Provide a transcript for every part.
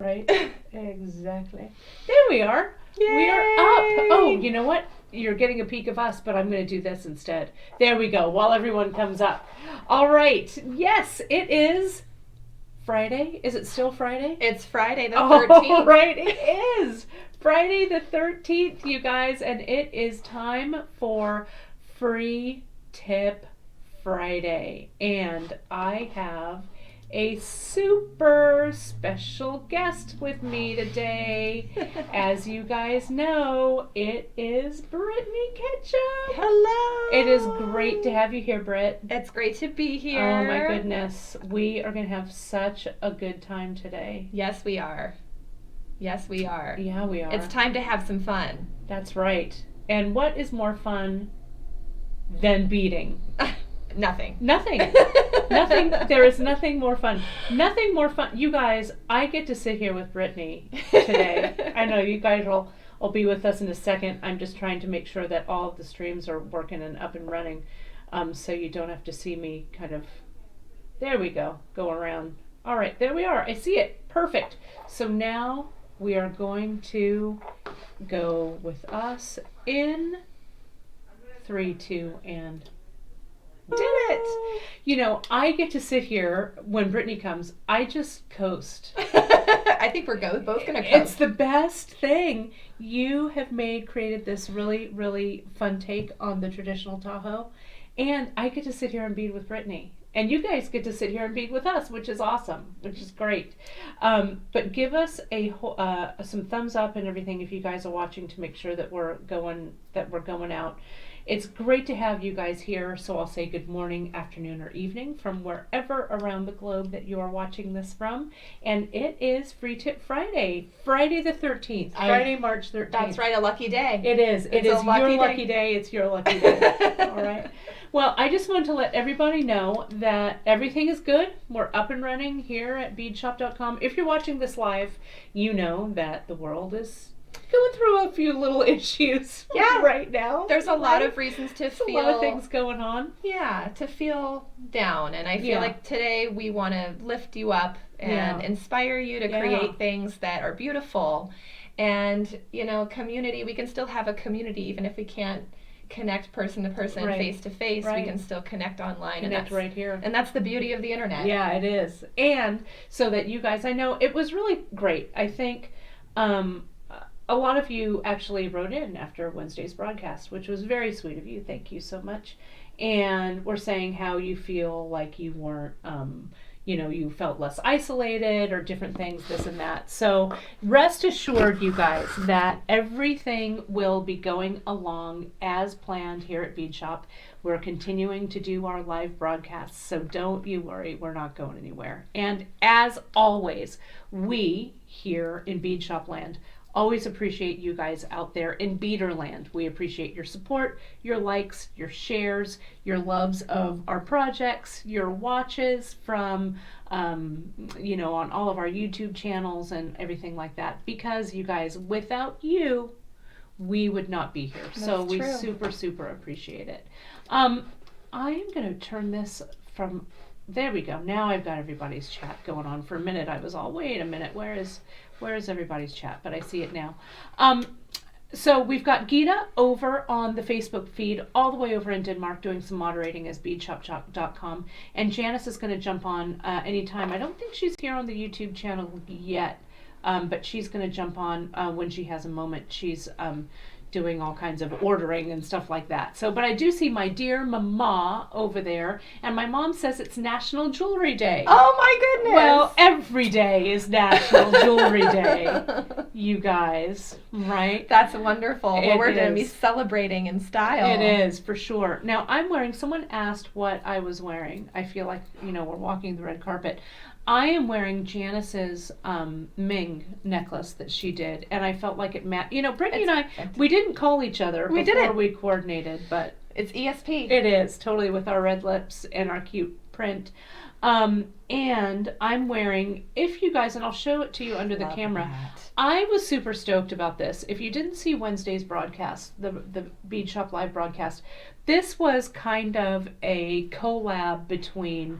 Right? Exactly. There we are. Yay! We are up. Oh, you know what? You're getting a peek of us, but I'm going to do this instead. There we go, while everyone comes up. All right. Yes, it is Friday. Is it still Friday? It's Friday the 13th. Oh, right, it is. Friday the 13th, you guys, and it is time for Free Tip Friday. And I have a super special guest with me today. As you guys know, it is Brittany Ketchum. Hello. It is great to have you here, Britt. It's great to be here. Oh my goodness. We are going to have such a good time today. Yes, we are. Yes, we are. Yeah, we are. It's time to have some fun. That's right. And what is more fun than beating? Nothing. Nothing. Nothing. There is nothing more fun. Nothing more fun. You guys, I get to sit here with Brittany today. I know you guys will be with us in a second. I'm just trying to make sure that all of the streams are working and up and running, so you don't have to see me kind of, there we go around. All right, there we are. I see it. Perfect. So now we are going to go with us in 3, 2, and did it! You know, I get to sit here when Brittany comes. I just coast. I think we're both going to coast. It's the best thing. You have created this really, really fun take on the traditional Tahoe, and I get to sit here and bead with Brittany. And you guys get to sit here and bead with us, which is awesome, which is great. But give us some thumbs up and everything if you guys are watching to make sure that we're going out. It's great to have you guys here, so I'll say good morning, afternoon, or evening from wherever around the globe that you are watching this from. And it is Free Tip Friday, Friday the 13th, Friday, March 13th. That's right, a lucky day. It is. It is your lucky day. It's your lucky day. All right. Well, I just want to let everybody know that everything is good. We're up and running here at beadshop.com. If you're watching this live, you know that the world is going through a few little issues right now. There's a lot of reasons to feel. A lot of things going on. Yeah, to feel down. And I feel like today we want to lift you up and inspire you to create things that are beautiful. And, you know, community, we can still have a community even if we can't connect person to person, face to face. We can still connect online. Connect right here. And that's the beauty of the internet. Yeah, it is. And so that you guys, I know it was really great. I think a lot of you actually wrote in after Wednesday's broadcast, which was very sweet of you. Thank you so much. And we're saying how you feel like you weren't, you felt less isolated or different things, this and that. So rest assured, you guys, that everything will be going along as planned here at Bead Shop. We're continuing to do our live broadcasts, so don't you worry, we're not going anywhere. And as always, we here in Bead Shop Land always appreciate you guys out there in Beaderland. We appreciate your support, your likes, your shares, your loves of our projects, your watches from, on all of our YouTube channels and everything like that. Because you guys, without you, we would not be here. So we super, super appreciate it. I am going to turn this from, there we go. Now I've got everybody's chat going on. For a minute I was all, wait a minute, where is everybody's chat? But I see it now. So we've got Gita over on the Facebook feed, all the way over in Denmark, doing some moderating as beadshop.com. And Janice is going to jump on anytime. I don't think she's here on the YouTube channel yet, but she's going to jump on when she has a moment. She's doing all kinds of ordering and stuff like that. So, but I do see my dear mama over there, and my mom says it's National Jewelry Day. Oh my goodness! Well, every day is National Jewelry Day, you guys, right? That's wonderful. Well, we're going to be celebrating in style. It is, for sure. Now, someone asked what I was wearing. I feel like, we're walking the red carpet. I am wearing Janice's Ming necklace that she did, and I felt like it Brittany and I, we didn't call each other before we coordinated, but it's ESP. It is, totally, with our red lips and our cute print. And I'm wearing, if you guys, and I'll show it to you under the camera. That. I was super stoked about this. If you didn't see Wednesday's broadcast, the Bead Shop Live broadcast, this was kind of a collab between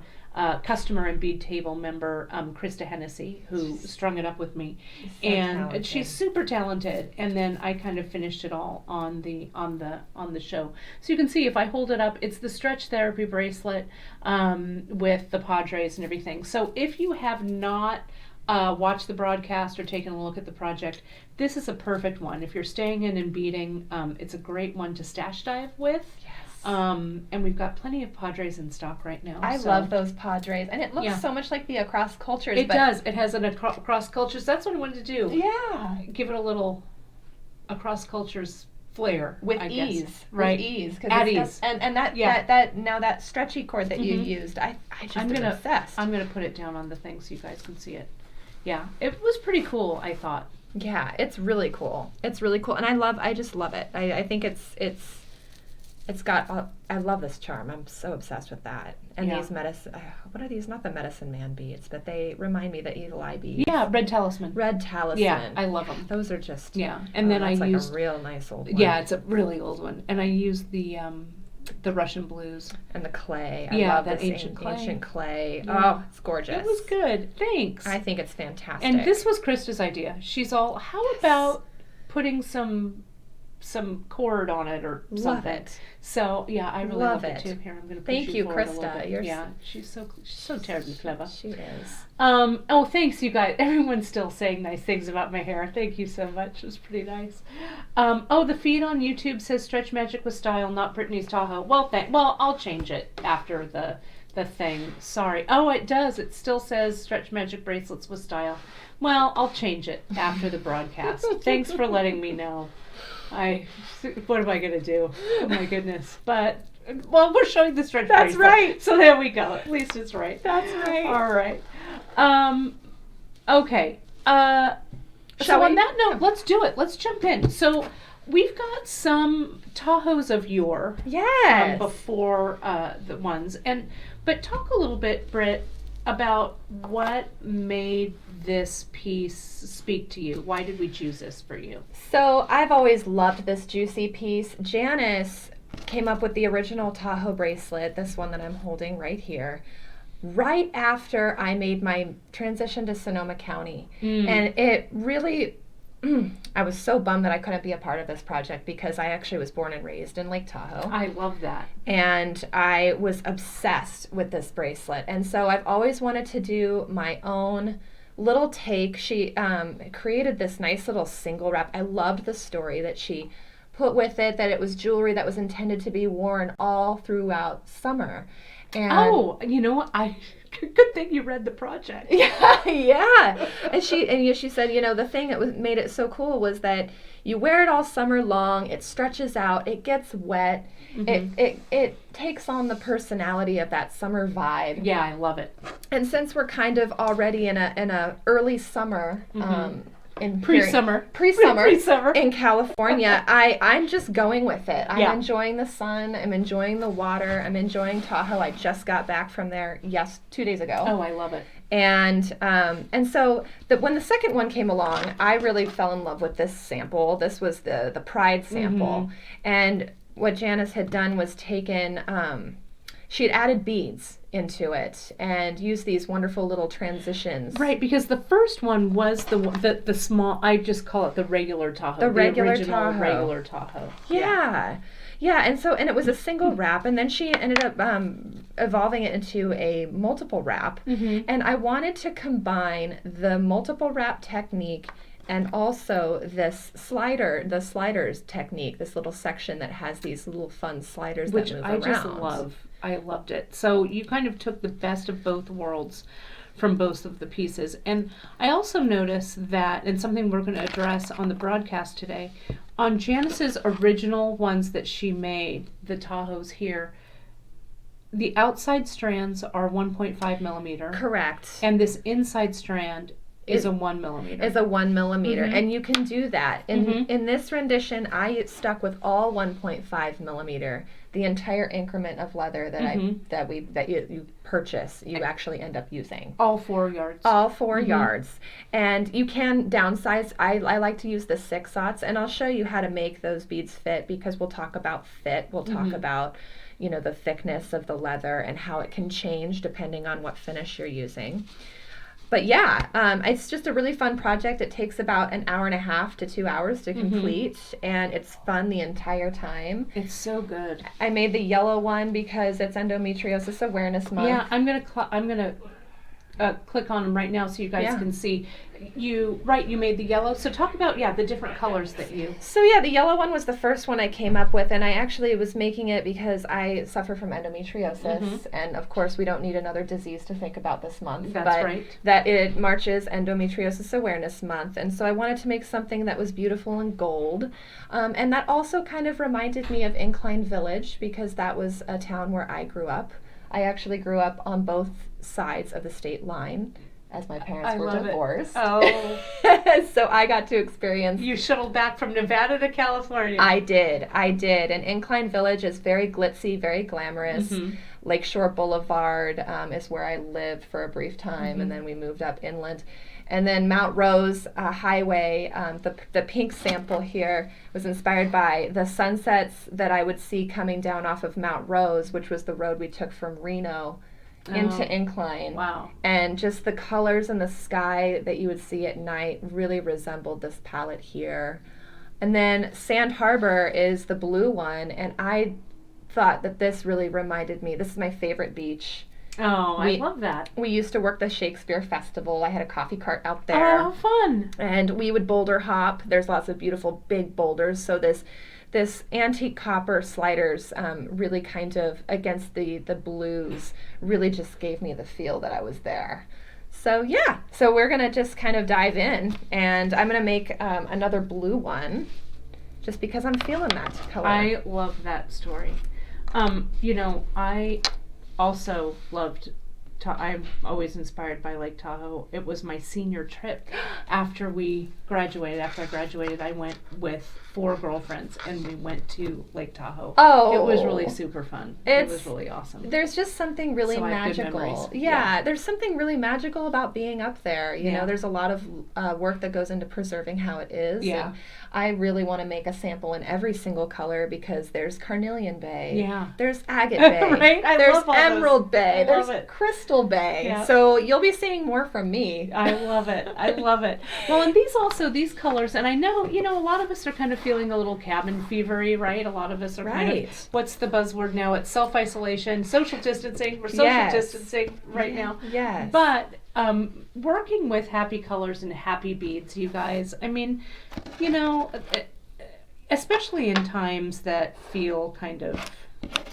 customer and bead table member, Krista Hennessy, who strung it up with me. So And talented. she's super talented. And then I kind of finished it all on the show. So you can see if I hold it up, it's the stretch therapy bracelet with the Padres and everything. So if you have not watched the broadcast or taken a look at the project, this is a perfect one. If you're staying in and beading, it's a great one to stash dive with. Yes. And we've got plenty of Padres in stock right now. I love those Padres, and it looks so much like the Across Cultures. It does. It has an Across Cultures. That's what I wanted to do. Yeah. Give it a little Across Cultures flair. With I ease. guess. Right. With ease. At ease. And that stretchy cord that you used, I just am obsessed. I'm going to put it down on the thing so you guys can see it. Yeah. It was pretty cool, I thought. Yeah, it's really cool. It's really cool. And I just love it. I think it's got, I love this charm. I'm so obsessed with that. And these what are these? Not the Medicine Man beads, but they remind me the Evil Eye beads. Yeah, Red Talisman. Red Talisman. Yeah, I love them. Those are just. Yeah, and then I used. used a real nice old one. Yeah, it's a really old one. And I used the Russian blues. And the clay. I love that this ancient clay. Yeah. Oh, it's gorgeous. It was good. Thanks. I think it's fantastic. And this was Krista's idea. She's all, how about putting some cord on it or something. Love it. So yeah, I really love it too. Here, I'm going to push Thank you, forward a little Krista. bit. She's so terribly clever. She is. Oh, thanks, you guys. Everyone's still saying nice things about my hair. Thank you so much. It was pretty nice. The feed on YouTube says Stretch Magic with Style, not Brittany's Tahoe. Well, I'll change it after the thing. Sorry. Oh, it does. It still says Stretch Magic Bracelets with Style. Well, I'll change it after the broadcast. Thanks for letting me know. What am I going to do? Oh my goodness. But, we're showing the stretch That's bracelet. right. So there we go. At least it's right. That's right. All right. Okay. So on that note, let's do it. Let's jump in. So we've got some Tahoes of yore. Yes. Before the ones. But talk a little bit, Britt, about what made this piece speak to you. Why did we choose this for you? So I've always loved this juicy piece. Janice came up with the original Tahoe bracelet, this one that I'm holding right here, right after I made my transition to Sonoma County. And it really, I was so bummed that I couldn't be a part of this project because I actually was born and raised in Lake Tahoe. I love that. And I was obsessed with this bracelet. And so I've always wanted to do my own little take. She created this nice little single wrap. I loved the story that she put with it, that it was jewelry that was intended to be worn all throughout summer. And you know what? Good thing you read the project. Yeah. And she said, the thing that made it so cool was that you wear it all summer long. It stretches out. It gets wet. Mm-hmm. It takes on the personality of that summer vibe. Yeah, I love it. And since we're kind of already in a early summer, in pre-summer in California, I'm just going with it. I'm enjoying the sun. I'm enjoying the water. I'm enjoying Tahoe. I just got back from there 2 days ago. Oh, I love it. And so when the second one came along, I really fell in love with this sample. This was the Pride sample. And what Janice had done was taken, she had added beads into it and used these wonderful little transitions. Right, because the first one was the small, I just call it the regular Tahoe. The regular original Tahoe. Regular Tahoe. Yeah, and it was a single wrap, and then she ended up evolving it into a multiple wrap. And I wanted to combine the multiple wrap technique and also the sliders technique, this little section that has these little fun sliders which that move I around. just love. I loved it. So you kind of took the best of both worlds from both of the pieces. And I also noticed that, and something we're going to address on the broadcast today, on Janice's original ones that she made, the Tahoes here, the outside strands are 1.5 millimeter. Correct. And this inside strand is a 1 millimeter. Is a 1 millimeter. Mm-hmm. And you can do that. In this rendition, I stuck with all 1.5 millimeter. The entire increment of leather that you purchase, you actually end up using. All 4 yards. All 4 yards. And you can downsize. I like to use the 6/0, and I'll show you how to make those beads fit, because we'll talk about fit. We'll talk about, the thickness of the leather and how it can change depending on what finish you're using. But yeah, it's just a really fun project. It takes about an hour and a half to 2 hours to complete, and it's fun the entire time. It's so good. I made the yellow one because it's Endometriosis Awareness Month. Yeah, I'm gonna click on them right now so you guys can see. You made the yellow. So talk about the different colors that you. So the yellow one was the first one I came up with, and I actually was making it because I suffer from endometriosis, and of course we don't need another disease to think about this month. That's right. That it marches Endometriosis Awareness Month, and so I wanted to make something that was beautiful in gold, and that also kind of reminded me of Incline Village, because that was a town where I grew up. I actually grew up on both sides of the state line, as my parents were divorced. Oh. So I got to experience. You shuttled back from Nevada to California. I did. And Incline Village is very glitzy, very glamorous. Lakeshore Boulevard is where I lived for a brief time, and then we moved up inland. And then Mount Rose Highway, the pink sample here was inspired by the sunsets that I would see coming down off of Mount Rose, which was the road we took from Reno into Incline. Wow. And just the colors in the sky that you would see at night really resembled this palette here. And then Sand Harbor is the blue one, and I thought that this really reminded me. This is my favorite beach. Oh, I love that. We used to work the Shakespeare Festival. I had a coffee cart out there. Oh, fun. And we would boulder hop. There's lots of beautiful big boulders. So this antique copper sliders really kind of against the blues really just gave me the feel that I was there. So so we're going to just kind of dive in, and I'm going to make another blue one just because I'm feeling that color. I love that story. I also loved I'm always inspired by Lake Tahoe. It was my senior trip after I graduated, I went with 4 girlfriends, and we went to Lake Tahoe. Oh. It was really super fun. It was really awesome. There's just something really So I have good magical. memories. Yeah, there's something really magical about being up there. You know, Yeah. there's a lot of work that goes into preserving how it is. Yeah. And I really want to make a sample in every single color, because there's Carnelian Bay. Yeah. There's Agate Bay. Right? I there's love all those. Emerald Bay. I There's love it. Crystal Bay. Yeah. So you'll be seeing more from me. I love it. I love it. Well, and these colors, and I know, a lot of us are kind of feeling a little cabin fevery, right? A lot of us are kind of, what's the buzzword now? It's self-isolation, social distancing. We're social distancing right now. Yes. But working with happy colors and happy beads, you guys, I mean, especially in times that feel kind of,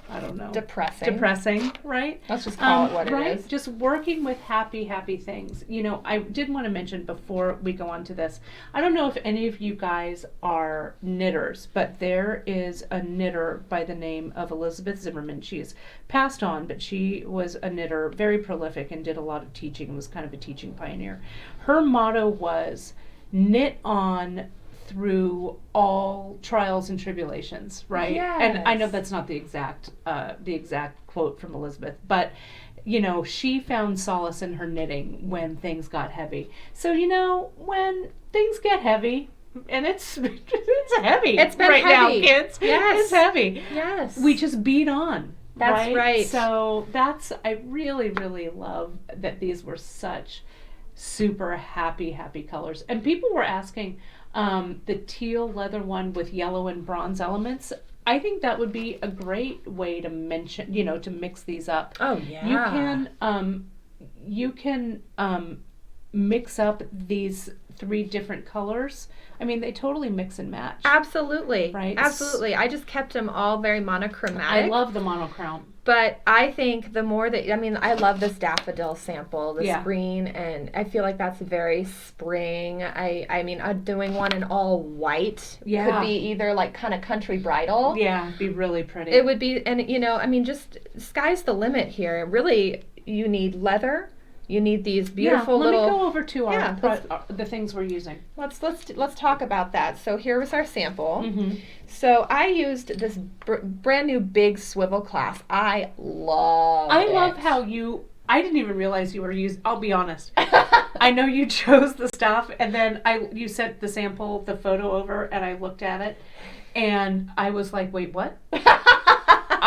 I don't know. Depressing, right? Let's just call it what it is. Just working with happy things. I did want to mention before we go on to this, I don't know if any of you guys are knitters, but there is a knitter by the name of Elizabeth Zimmerman. She is passed on, but she was a knitter, very prolific, and did a lot of teaching, was kind of a teaching pioneer. Her motto was, knit on through all trials and tribulations, right? Yes. And I know that's not the exact quote from Elizabeth, but she found solace in her knitting when things got heavy. So when things get heavy, and it's heavy. It's been right heavy now, kids. Yes. It's heavy. Yes. We just beat on. That's right. So I really, really love that these were such super happy colors. And people were asking, the teal leather one with yellow and bronze elements, I think that would be a great way to mention, to mix these up. Oh yeah. You can mix up these 3 different colors. I mean, they totally mix and match. Absolutely. Right? Absolutely. I just kept them all very monochromatic. I love the monochrome. But I think the more that, I love this daffodil sample, this green, and I feel like that's very spring. I mean, doing one in all white could be either like kind of country bridal. Yeah, it'd be really pretty. It would be, and just sky's the limit here. Really, you need leather, You need these beautiful let little. me go over to the things we're using. Let's talk about that. So here was our sample. Mm-hmm. So I used this brand new big swivel clasp. I love how you. I didn't even realize you were using. I'll be honest. I know you chose the stuff, and then you sent the sample, the photo over, and I looked at it, and I was like, wait, what?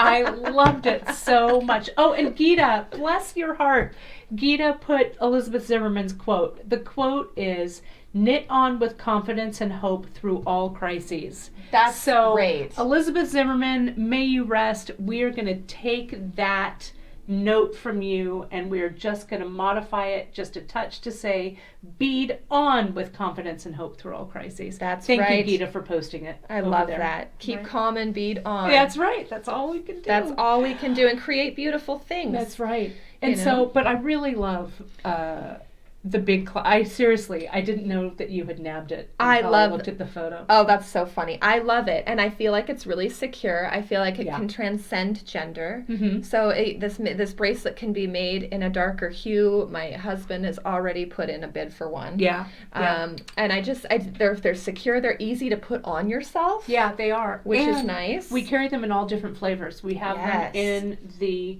I loved it so much. Oh, and Gita, bless your heart. Gita put Elizabeth Zimmerman's quote. The quote is, knit on with confidence and hope through all crises. That's so great. Elizabeth Zimmerman, may you rest. We're going to take that note from you and we're just going to modify it just a touch to say, bead on with confidence and hope through all crises. Thank you, Gita, for posting it. I love that. Keep calm and bead on. That's right. That's all we can do. That's all we can do, and create beautiful things. That's right. And so, but I really love the big I didn't know that you had nabbed it until I looked at the photo. Oh, that's so funny. I love it, and I feel like it's really secure. I feel like it can transcend gender. Mm-hmm. So this bracelet can be made in a darker hue. My husband has already put in a bid for one. Yeah. And they're secure. They're easy to put on yourself. Yeah, they are, which is nice. We carry them in all different flavors. We have them in the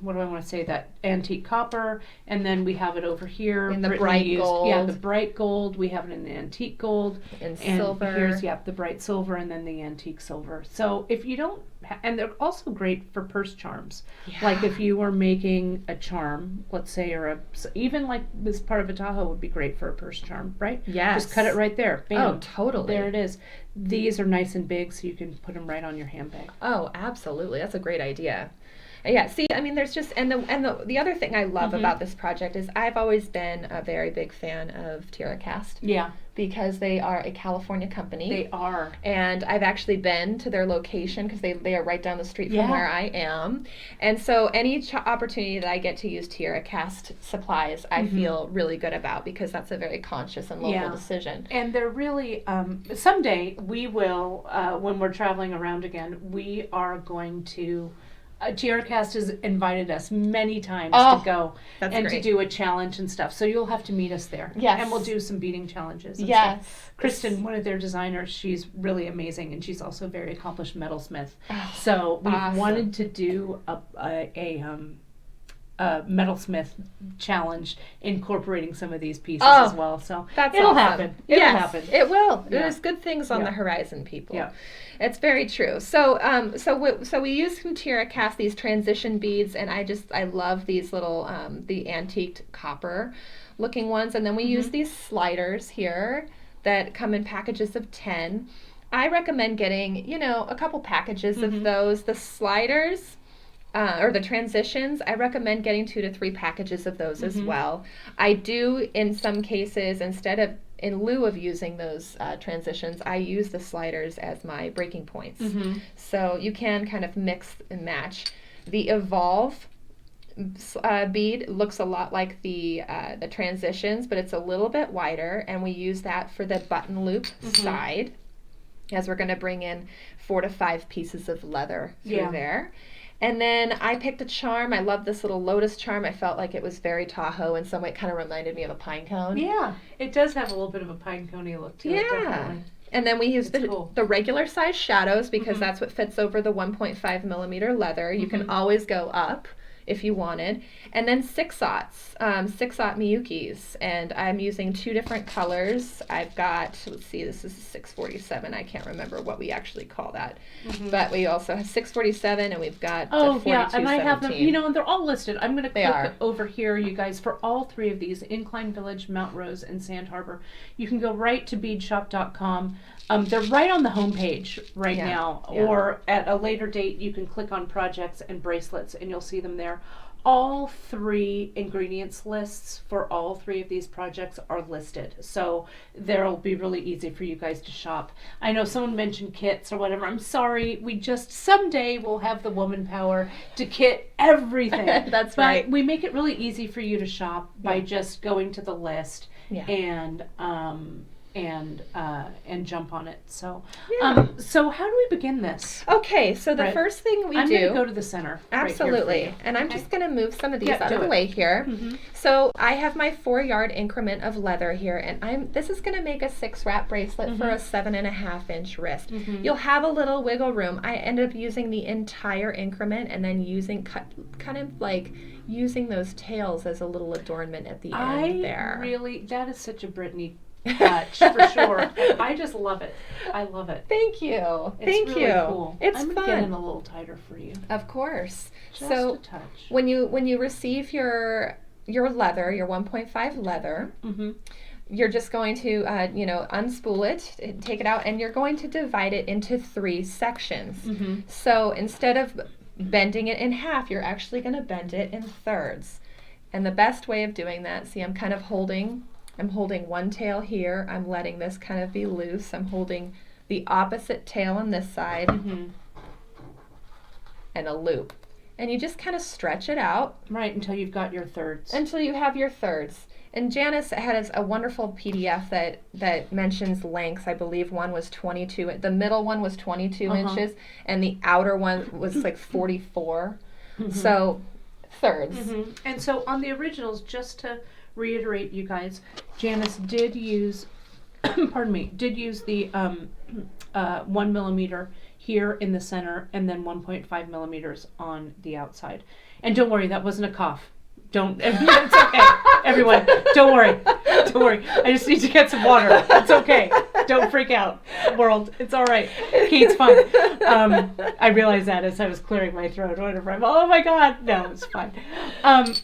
what do I want to say, that antique copper, and then we have it over here in the bright gold. Yeah, the bright gold. We have it in the antique gold and silver. Here's the bright silver, and then the antique silver. So if you don't, and they're also great for purse charms. Yeah. Like if you were making a charm, let's say, or even like this part of a Tahoe would be great for a purse charm, right? Yes. Just cut it right there. Bam. Oh, totally. There it is. These are nice and big, so you can put them right on your handbag. Oh, absolutely. That's a great idea. Yeah, see, I mean, there's just, and the other thing I love about this project is I've always been a very big fan of TierraCast. Yeah. Because they are a California company. They are. And I've actually been to their location because they are right down the street from where I am. And so any opportunity that I get to use TierraCast supplies, I feel really good about, because that's a very conscious and local decision. And they're really, someday we will, when we're traveling around again, we are going to... TierraCast has invited us many times to go and to do a challenge and stuff. So you'll have to meet us there. Yes. And we'll do some beading challenges and stuff. Kristen, one of their designers, she's really amazing, and she's also a very accomplished metalsmith. So we wanted to do a metalsmith challenge incorporating some of these pieces as well. So it'll happen. It'll happen. It will. There's good things on the horizon, people. Yeah. It's very true. So we use from TierraCast these transition beads, and I love these little the antiqued copper looking ones, and then we use these sliders here that come in packages of 10. I recommend getting a couple packages of those. The sliders or the transitions, I recommend getting 2 to 3 packages of those as well. I do, in some cases, in lieu of using those transitions, I use the sliders as my breaking points. So you can kind of mix and match. The Evolve bead looks a lot like the transitions, but it's a little bit wider, and we use that for the button loop side, as we're going to bring in 4 to 5 pieces of leather through there. And then I picked a charm. I love this little lotus charm. I felt like it was very Tahoe in some way. It kind of reminded me of a pine cone. Yeah, it does have a little bit of a pine coney look to it, definitely. And then we use the regular size shadows, because that's what fits over the 1.5 millimeter leather. You can always go up if you wanted. And then 6/0 Miyukis. And I'm using 2 different colors. I've got, let's see, this is a 647. I can't remember what we actually call that. But we also have 647, and we've got the 4217. And I have them, and they're all listed. I'm going to click over here, you guys, for all 3 of these, Incline Village, Mount Rose, and Sand Harbor. You can go right to beadshop.com. They're right on the homepage now, or at a later date, you can click on projects and bracelets, and you'll see them there. All 3 ingredients lists for all 3 of these projects are listed, so they'll be really easy for you guys to shop. I know someone mentioned kits or whatever. I'm sorry, someday we'll have the woman power to kit everything. That's right. But we make it really easy for you to shop by just going to the list and and jump on it. So, Yeah. So how do we begin this? Okay, so the first thing I'm going to go to the center. Absolutely. Right, and I'm just going to move some of these out of the it. way here. So I have my 4-yard increment of leather here, and this is going to make a 6 wrap bracelet for a 7.5-inch wrist. You'll have a little wiggle room. I ended up using the entire increment and then using those tails as a little adornment at the end there. That is such a Brittany touch for sure. I just love it. I love it. Thank you. It's really cool. It's fun. I'm getting a little tighter for you. Of course. Just a touch. When you receive your leather, your 1.5 leather, you're just going to unspool it, take it out, and you're going to divide it into 3 sections. So instead of bending it in half, you're actually going to bend it in thirds. And the best way of doing that, see, I'm holding one tail here. I'm letting this kind of be loose. I'm holding the opposite tail on this side and a loop. And you just kind of stretch it out. Right, until you've got your thirds. Until you have your thirds. And Janice had a wonderful PDF that mentions lengths. I believe one was 22. The middle one was 22 inches, and the outer one was like 44. So thirds. And so on the originals, just to reiterate, you guys, Janice did use, the 1 millimeter here in the center, and then 1.5 millimeters on the outside. And don't worry, that wasn't a cough. It's okay. Everyone, don't worry. Don't worry. I just need to get some water. It's okay. Don't freak out, world. It's all right. Kate's fine. I realized that as I was clearing my throat. Whatever. Oh my God. No, it's fine.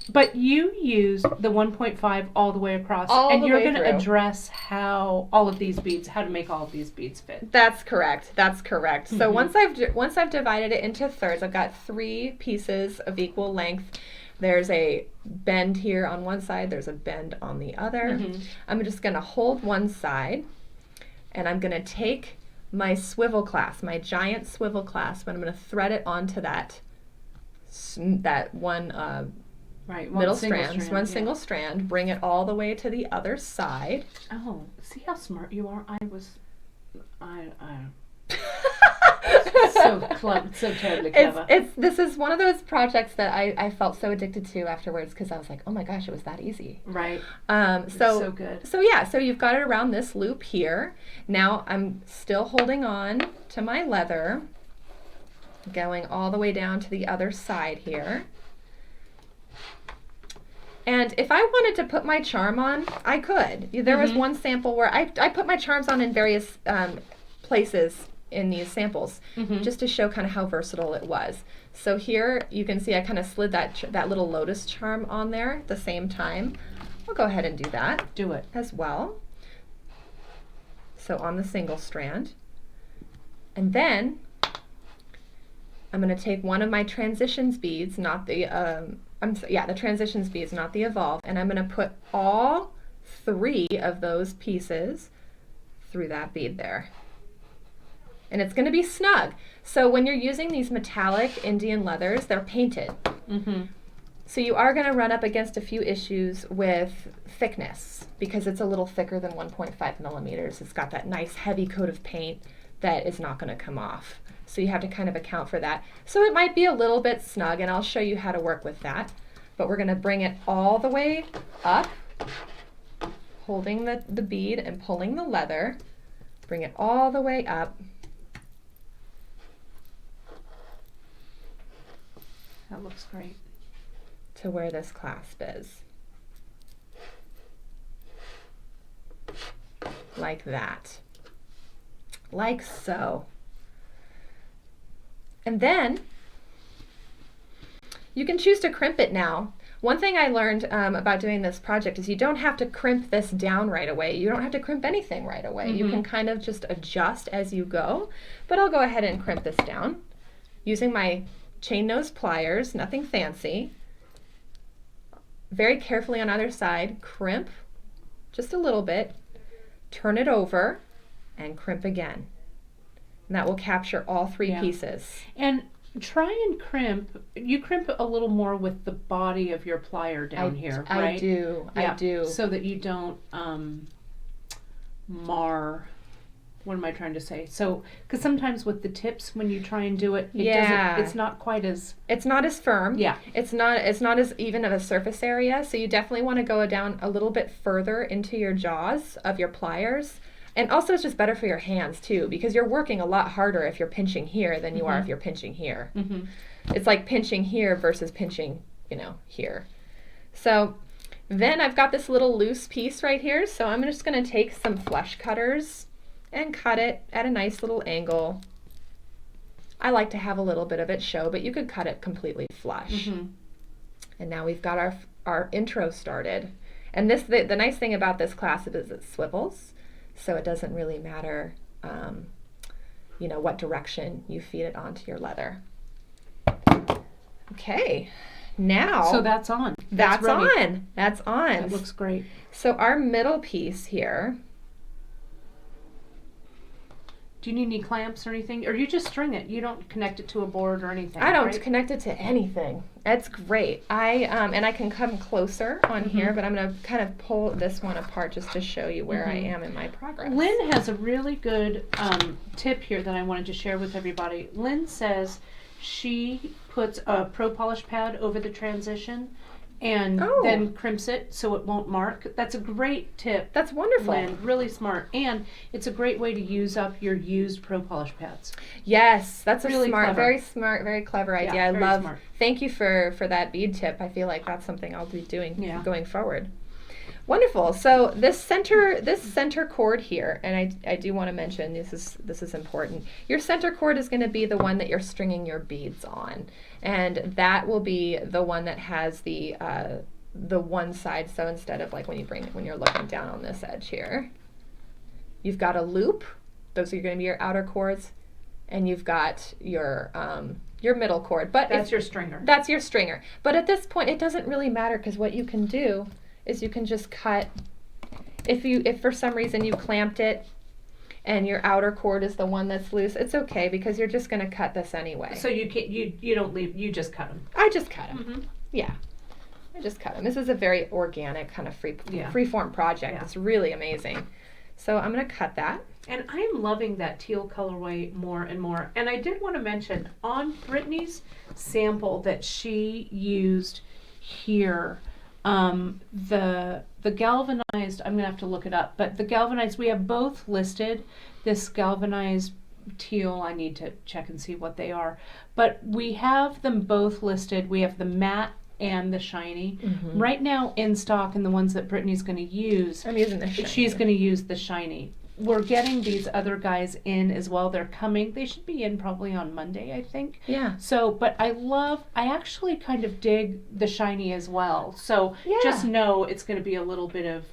But you use the 1.5 all the way across, and you're going to address how to make all of these beads fit. That's correct. So once I've divided it into thirds, I've got 3 pieces of equal length. There's a bend here on one side, there's a bend on the other. I'm just going to hold one side, and I'm going to take my swivel clasp, my giant swivel clasp, and I'm going to thread it onto that one middle strand, one single strand, bring it all the way to the other side. Oh, see how smart you are? So terribly clever. This is one of those projects that I felt so addicted to afterwards, because I was like, oh my gosh, it was that easy. Right. So good. So you've got it around this loop here. Now I'm still holding on to my leather, going all the way down to the other side here. And if I wanted to put my charm on, I could. There was one sample where I put my charms on in various places in these samples, just to show kind of how versatile it was. So here you can see I kind of slid that little lotus charm on there at the same time. I'll go ahead and do that. Do it. As well. So on the single strand. And then I'm going to take one of my transitions beads, not the the transitions beads, not the evolve, and I'm going to put all 3 of those pieces through that bead there. And it's going to be snug. So when you're using these metallic Indian leathers, they're painted. So you are going to run up against a few issues with thickness, because it's a little thicker than 1.5 millimeters. It's got that nice heavy coat of paint that is not going to come off. So you have to kind of account for that. So it might be a little bit snug, and I'll show you how to work with that. But we're going to bring it all the way up, holding the bead and pulling the leather. Bring it all the way up. That looks great. To where this clasp is. Like that. Like so. And then you can choose to crimp it now. One thing I learned about doing this project is you don't have to crimp this down right away. You don't have to crimp anything right away. You can kind of just adjust as you go. But I'll go ahead and crimp this down using my chain nose pliers, nothing fancy. Very carefully on either side, crimp just a little bit, turn it over, and crimp again. And that will capture all 3 pieces. And try and crimp. You crimp a little more with the body of your plier down here, right? I do. So that you don't mar. What am I trying to say? So, because sometimes with the tips, when you try and do it, it's not quite as... It's not as firm. Yeah. It's not as even of a surface area. So you definitely want to go down a little bit further into your jaws of your pliers. And also it's just better for your hands too, because you're working a lot harder if you're pinching here than you are if you're pinching here. It's like pinching here versus pinching, here. So then I've got this little loose piece right here. So I'm just going to take some flush cutters and cut it at a nice little angle. I like to have a little bit of it show, but you could cut it completely flush. And now we've got our intro started. And the nice thing about this clasp is it swivels, so it doesn't really matter, what direction you feed it onto your leather. Okay, now. So that's on. That's on. That's on. That looks great. So our middle piece here. Do you need any clamps or anything? Or you just string it? You don't connect it to a board or anything? I don't connect it to anything. That's great. And I can come closer on here, but I'm going to kind of pull this one apart just to show you where I am in my progress. Lynn has a really good tip here that I wanted to share with everybody. Lynn says she puts a Pro Polish pad over the transition and then crimps it so it won't mark. That's a great tip. That's wonderful. Lynn, really smart. And it's a great way to use up your used Pro Polish pads. Yes, that's really very smart, very clever idea. Yeah, I love. smart. Thank you for that bead tip. I feel like that's something I'll be doing going forward. Wonderful. So this center cord here, and I do want to mention this is important. Your center cord is going to be the one that you're stringing your beads on, and that will be the one that has the one side. So instead of like when you're looking down on this edge here, you've got a loop. Those are going to be your outer cords, and you've got your middle cord. But that's your stringer. That's your stringer. But at this point, it doesn't really matter because what you can do is you can just cut, if for some reason you clamped it and your outer cord is the one that's loose, it's okay because you're just going to cut this anyway. So you don't leave, you just cut them. I just cut them. Yeah. I just cut them. This is a very organic kind of free-form project. Yeah. It's really amazing. So I'm going to cut that. And I'm loving that teal colorway more and more. And I did want to mention on Brittany's sample that she used here, the galvanized, I'm gonna have to look it up, but the galvanized, we have both listed. This galvanized teal, I need to check and see what they are, but we have them both listed. We have the matte and the shiny right now in stock, and the ones that Brittany's going to use, I'm using the shiny. She's going to use the shiny. We're getting these other guys in as well. They're coming. They should be in probably on Monday, I think. Yeah. So, but I actually kind of dig the shiny as well. So just know it's going to be a little bit of,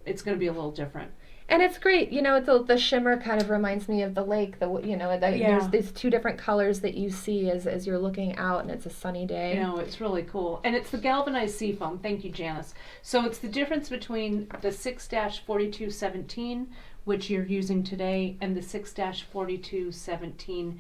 it's going to be a little different. And it's great, the shimmer kind of reminds me of the lake. There's these two different colors that you see as you're looking out, and it's a sunny day. It's really cool. And it's the galvanized seafoam. Thank you, Janice. So it's the difference between the 6-4217, which you're using today, and the 6-4217F,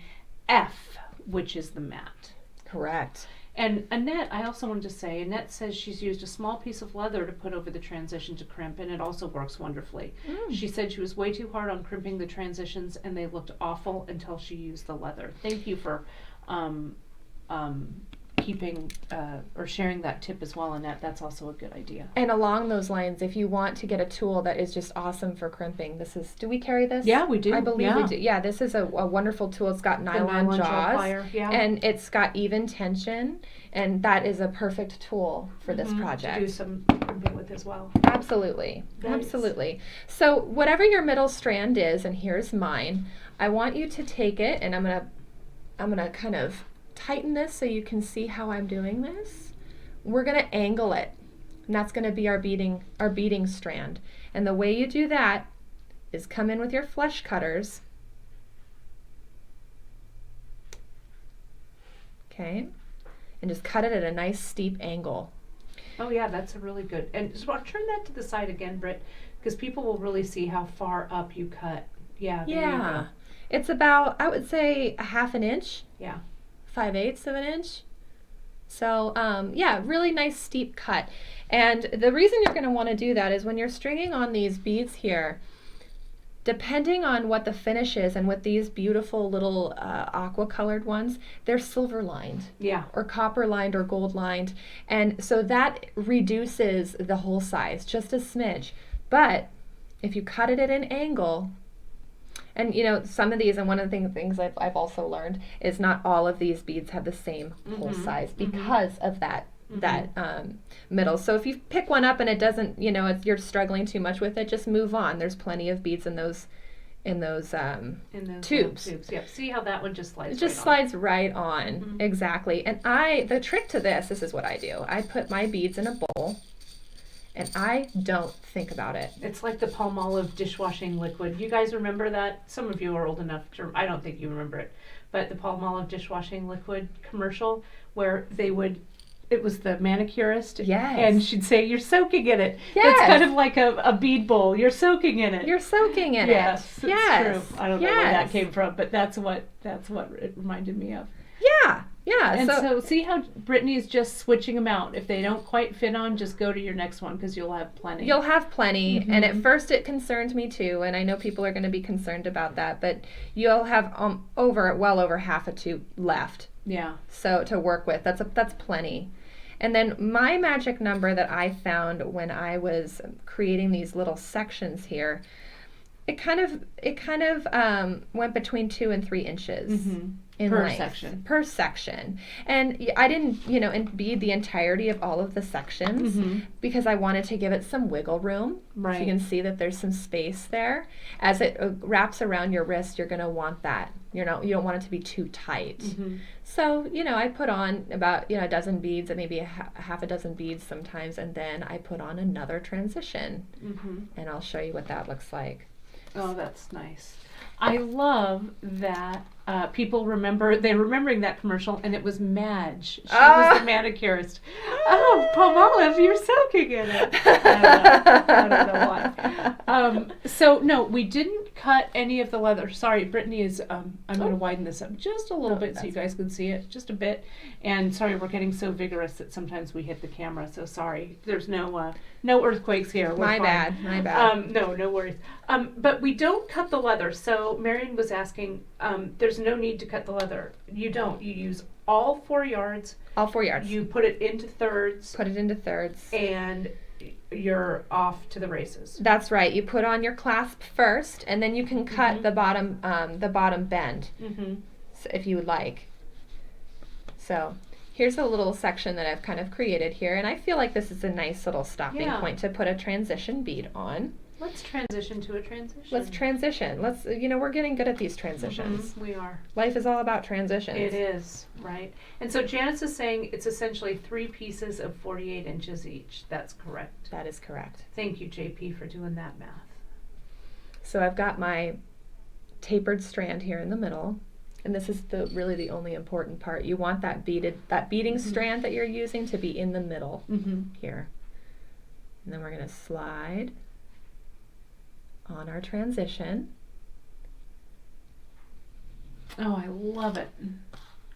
which is the matte. Correct. And Annette, I also wanted to say, Annette says she's used a small piece of leather to put over the transition to crimp, and it also works wonderfully. She said she was way too hard on crimping the transitions, and they looked awful until she used the leather. Thank you for keeping or sharing that tip as well, Annette. That's also a good idea. And along those lines, if you want to get a tool that is just awesome for crimping, do we carry this? Yeah, we do. I believe we do. Yeah, this is a wonderful tool. It's got nylon jaws, and it's got even tension, and that is a perfect tool for this project. To do some crimping with as well. Absolutely. Nice. Absolutely. So whatever your middle strand is, and here's mine, I want you to take it, and I'm gonna kind of tighten this so you can see how I'm doing this. We're going to angle it, and that's going to be our beading strand. And the way you do that is come in with your flush cutters. Okay, and just cut it at a nice steep angle. Oh yeah, that's a really good. And so I'll turn that to the side again, Britt, because people will really see how far up you cut. Yeah. Yeah. It's about, I would say, a half an inch. Yeah. 5/8 of an inch. So really nice steep cut. And the reason you're going to want to do that is when you're stringing on these beads here, depending on what the finish is, and with these beautiful little aqua colored ones, they're silver lined. Yeah. Or copper lined or gold lined. And so that reduces the hole size just a smidge. But if you cut it at an angle, and some of these, and one of the things I've also learned is not all of these beads have the same hole size because of that middle. So if you pick one up and it doesn't, you're struggling too much with it, just move on. There's plenty of beads in those tubes. Yep. See how that one just slides. It just slides right on. Exactly. And the trick to this is what I do. I put my beads in a bowl, and I don't think about it. It's like the Palmolive dishwashing liquid. You guys remember that? Some of you are old enough to. I don't think you remember it, but the Palmolive dishwashing liquid commercial where it was the manicurist. Yes. And she'd say, "You're soaking in it." Yes. It's kind of like a bead bowl. You're soaking in it. You're soaking in yes, it. Yes. It's true. I don't know where that came from, but that's what it reminded me of. Yeah. Yeah. And so see how Brittany is just switching them out. If they don't quite fit on, just go to your next one because you'll have plenty. You'll have plenty. And at first it concerned me too, and I know people are going to be concerned about that, but you'll have well over half a tube left. Yeah. So to work with, that's plenty. And then my magic number that I found when I was creating these little sections here, it kind of went between 2 and 3 inches in per length. Per section. And I didn't, bead the entirety of all of the sections because I wanted to give it some wiggle room. Right. So you can see that there's some space there. As it wraps around your wrist, you're going to want that. You don't want it to be too tight. So, I put on about, a dozen beads, and maybe half a dozen beads sometimes, and then I put on another transition. And I'll show you what that looks like. Oh, that's nice. I love that people remembering that commercial, and it was Madge. She was the manicurist. Oh, Palmolive, you're soaking in it. I don't know why. So no, we didn't cut any of the leather. Sorry, Brittany is. I'm going to widen this up just a little bit so you guys can see it, just a bit. And sorry, we're getting so vigorous that sometimes we hit the camera. So sorry. There's no earthquakes here. We're My fine. bad. No worries. But we don't cut the leather. So Marion was asking. There's no need to cut the leather. You don't. You use all 4 yards. All 4 yards. You put it into thirds. And you're off to the races. That's right. You put on your clasp first, and then you can cut the bottom bend, so if you would like. So here's a little section that I've kind of created here, and I feel like this is a nice little stopping point to put a transition bead on. Let's transition to a transition. Let's transition. We're getting good at these transitions. We are. Life is all about transitions. It is, right? And so Janice is saying it's essentially 3 pieces of 48 inches each. That's correct. That is correct. Thank you, JP, for doing that math. So I've got my tapered strand here in the middle, and this is really the only important part. You want that beading strand that you're using to be in the middle here. And then we're going to slide on our transition. Oh, I love it.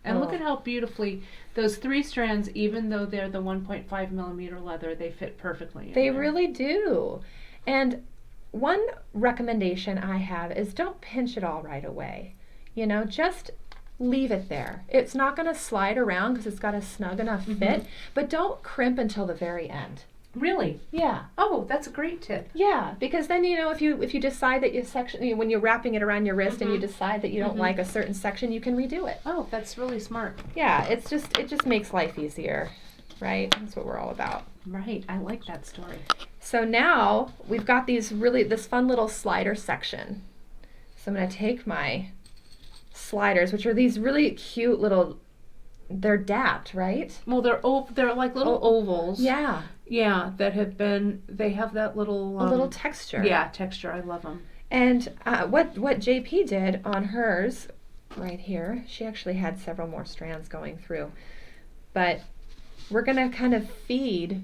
And look at how beautifully those 3 strands, even though they're the 1.5 millimeter leather, they fit perfectly. They really do. And one recommendation I have is don't pinch it all right away. Just leave it there. It's not going to slide around because it's got a snug enough fit, but don't crimp until the very end. Really? Yeah. Oh, that's a great tip. Yeah, because then if you decide that your section, when you're wrapping it around your wrist and you decide that you don't like a certain section, you can redo it. Oh, that's really smart. Yeah, it just makes life easier, right? That's what we're all about. Right. I like that story. So now we've got this fun little slider section. So I'm going to take my sliders, which are these really cute little. They're dapped, right? Well, they're like little ovals. Yeah. Yeah, they have that little... a little texture. Yeah, texture. I love them. And what JP did on hers, right here, she actually had several more strands going through. But we're going to kind of feed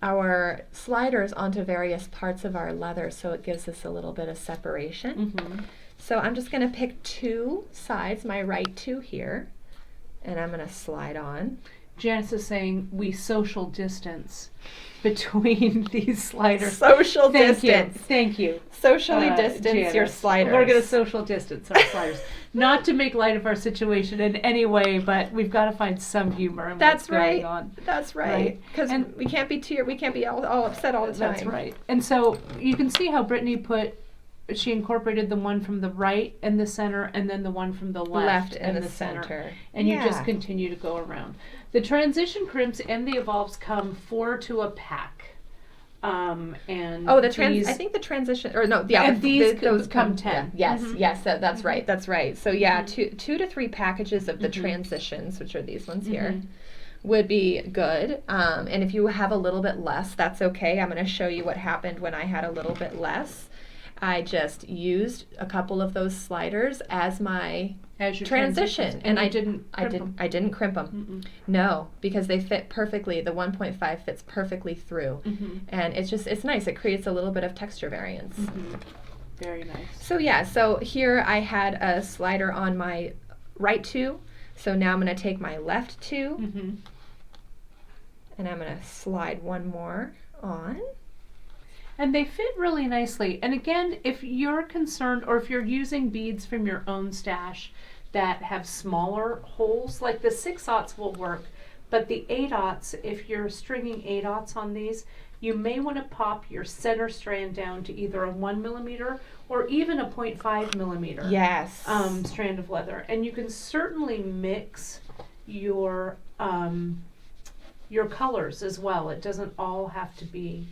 our sliders onto various parts of our leather so it gives us a little bit of separation. So I'm just going to pick 2 sides, my right 2 here. And I'm going to slide on. Janice is saying we social distance between these sliders. Social distance. Thank you. Socially distance Janice. your sliders. We're going to social distance our sliders. Not to make light of our situation in any way, but we've got to find some humor in what's going on. That's right. Because we can't be all upset all the time. That's right. And so you can see how Brittany she incorporated the one from the right in the center and then the one from the left in the center. And you just continue to go around. The transition crimps and the evolves come 4 to a pack. And I think the transition, or no, yeah, and those come 10. Yeah, yes, that's right. That's right. So yeah, 2 to 3 packages of the transitions, which are these ones here, would be good. And if you have a little bit less, that's okay. I'm going to show you what happened when I had a little bit less. I just used a couple of those sliders as my transition, and I didn't crimp them. No, because they fit perfectly. The 1.5 fits perfectly through, and it's nice. It creates a little bit of texture variance. Very nice. So yeah, so here I had a slider on my right 2. So now I'm going to take my left 2, and I'm going to slide one more on. And they fit really nicely. And again, if you're concerned or if you're using beads from your own stash that have smaller holes, like the 6/0 will work, but the 8/0, if you're stringing 8/0 on these, you may want to pop your center strand down to either a 1 millimeter or even a 0.5 millimeter strand of leather. And you can certainly mix your colors as well. It doesn't all have to be